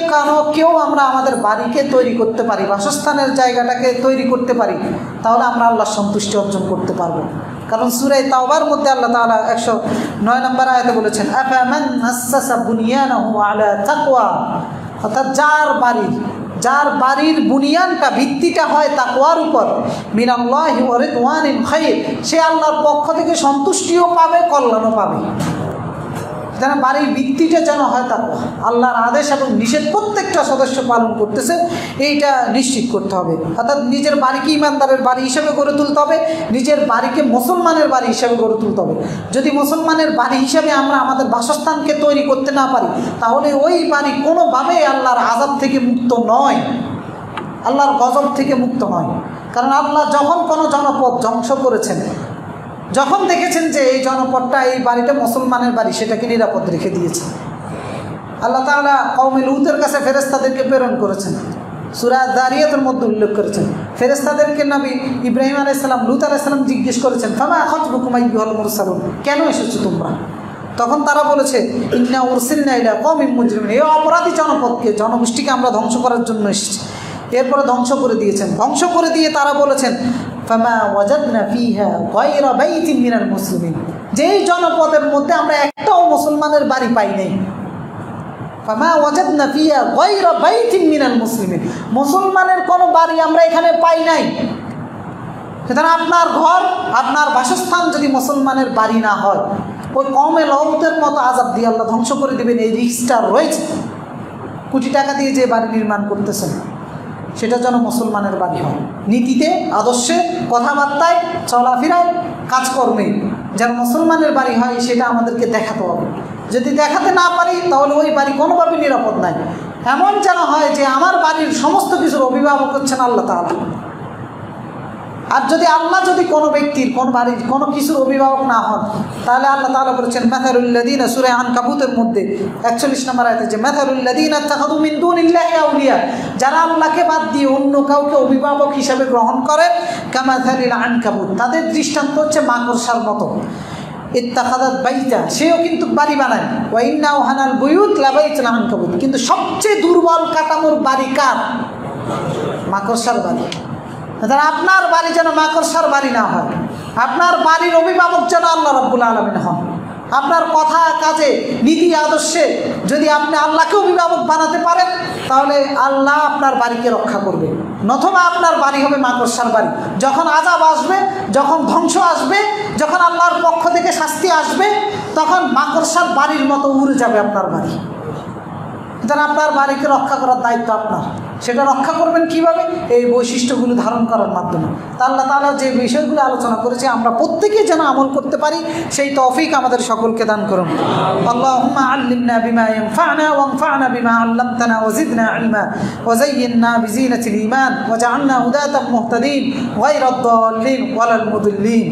কেউ আমরা আমাদের বাড়িকে তৈরি করতে পারি, বাসস্থানের জায়গাটাকে তৈরি করতে পারি, তাহলে আমরা আল্লাহর সন্তুষ্টি অর্জন করতে পারবো। কারণ সূরা তাওবার মধ্যে আল্লাহ তাআলা 109 নম্বর আয়াতে বলেছেন আফামান আসাসা বুনিয়ানাহু আলা তাকওয়া, অর্থাৎ যার বাড়ির বুনিয়ানটা, ভিত্তিটা হয় তাকওয়ার উপর, মিনাল্লাহি ওয়া রিদওয়ানিন খায়র, সে আল্লাহর পক্ষ থেকে সন্তুষ্টিও পাবে, কল্যাণও পাবে। যেন বাড়ির ভিত্তিটা যেন হয় তাকওয়া, আল্লাহর আদেশ এবং নিষেধ প্রত্যেকটা সদস্য পালন করতেছে, এইটা নিশ্চিত করতে হবে। অর্থাৎ নিজের বাড়িকে ইমানদারের বাড়ি হিসেবে গড়ে তুলতে হবে, নিজের বাড়িকে মুসলমানের বাড়ি হিসেবে গড়ে তুলতে হবে। যদি মুসলমানের বাড়ি হিসেবে আমরা আমাদের বাসস্থানকে তৈরি করতে না পারি, তাহলে ওই বাড়ি কোনোভাবেই আল্লাহর আযাব থেকে মুক্ত নয়, আল্লাহর গজব থেকে মুক্ত নয়। কারণ আল্লাহ যখন কোনো জনপদ ধ্বংস করেছেন, যখন দেখেছেন যে এই জনপদটা, এই বাড়িটা মুসলমানের বাড়ি, সেটাকে নিরাপদ রেখে দিয়েছেন। আল্লাহ তাআলা কওমে লূতের কাছে ফেরেশতাদেরকে প্রেরণ করেছেন, সূরা যারিয়াতের মধ্যে উল্লেখ করেছেন। ফেরেশতাদেরকে নবী ইব্রাহিম আলাইহিস সালাম, লূত আলাইহিস সালাম জিজ্ঞেস করেছেন, ফামা খাতবুকুম আইয়ুহাল মুরসালুন, কেন এসেছো তোমরা? তখন তারা বলেছে, ইন্না উরসিলনা ইলা কওমিন মুজরিমিন, এই অপরাধী জনপদকে, জনগোষ্ঠীকে আমরা ধ্বংস করার জন্য এসেছি। এরপরে ধ্বংস করে দিয়েছেন। ধ্বংস করে দিয়ে তারা বলেছেন, ফামা ওয়াজাদনা ফিহা গায়রা বাইতিন মিনাল মুসলিমিন, যেই জনপদের মধ্যে আমরা একটাও মুসলমানের বাড়ি পাই নাই। ফামা ওয়াজাদনা ফিহা গায়রা বাইতিন মিনাল মুসলিমিন, মুসলমানের কোনো বাড়ি আমরা এখানে পাই নাই। সুতরাং আপনার ঘর, আপনার বাসস্থান যদি মুসলমানের বাড়ি না হয়, ওই কওমে লূতের মতো আযাব দিয়ে আল্লাহ ধ্বংস করে দেবেন, এই রিস্কটা রয়েছে। কোটি টাকা দিয়ে যে বাড়ি নির্মাণ করতেছেন, সেটা যেন মুসলমানের বাড়ি হয়। নীতিতে, আদর্শে, কথাবার্তায়, চলাফেরায়, কাজকর্মে যেন মুসলমানের বাড়ি হয়, সেটা আমাদেরকে দেখাতে হবে। যদি দেখাতে না পারি, তাহলে ওই বাড়ি কোনোভাবে নিরাপদ নাই। এমন যেন হয় যে আমার বাড়ির সমস্ত কিছুর অভিভাবক হচ্ছেন আল্লাহ তাআলা। আর যদি আল্লাহ যদি কোনো ব্যক্তির, কোন বাড়ির কোনো কিছুর অভিভাবক না হন, তাহলে আল্লাহ তাআলা বলেছেন মাথারুল্লাযীনা, সূরা আনকাবুতের মধ্যে 41 নম্বর আয়াতে, যে মাথারুল্লাযীনা ইত্তাখাযু মিন দুনিল্লাহি আউলিয়া, যারা আল্লাহকে বাদ দিয়ে অন্য কাউকে অভিভাবক হিসাবে গ্রহণ করে, কামাথালিল আনকাবুত, তাদের দৃষ্টান্ত হচ্ছে মাকড়সার মতো। ইত্তাখাযাত বাইতা, সেও কিন্তু বাড়ি বানায়, ওয়া ইন্না আওহানাল বুয়ুত লাবাইতুল আনকাবুত, কিন্তু সবচেয়ে দুর্বল কাঠামোর বাড়ি কার? মাকড়সার বাড়ি। তাহলে আপনার বাড়ি যেন মাকড়সার বাড়ি না হয়, আপনার বাড়ির অভিভাবক যেন আল্লাহ রাব্বুল আলামিন হন। আপনার কথা, কাজে, নীতি, আদর্শে যদি আপনি আল্লাহকে অভিভাবক বানাতে পারেন, তাহলে আল্লাহ আপনার বাড়িকে রক্ষা করবে। নতুবা আপনার বাড়ি হবে মাকড়সার বাড়ি। যখন আযাব আসবে, যখন ধ্বংস আসবে, যখন আল্লাহর পক্ষ থেকে শাস্তি আসবে, তখন মাকড়সার বাড়ির মতো উড়ে যাবে আপনার বাড়ি। সুতরাং আপনার বাড়িকে রক্ষা করার দায়িত্ব আপনার। সেটা রক্ষা করবেন কিভাবে? এই বৈশিষ্ট্যগুলো ধারণ করার মাধ্যমে। তা আল্লাহ তাআলা যে বিষয়গুলো আলোচনা করেছে, আমরা প্রত্যেকেই যেন আমল করতে পারি, সেই তৌফিক আমাদের সকলকে দান করুন। আল্লাহুম্মা আল্লিমনা বিমা ইয়ানফা'না ওয়ানফা'না বিমা আল্লামতানা ওয়াজিদনা ইলমা ওয়াযায়্যিননা বিজিনাতিল ঈমান ওয়াজআলনা হুদাতাম মুহতাদিন গায়রাদ দাল্লিন ওয়ালাল মুদিল্লিন।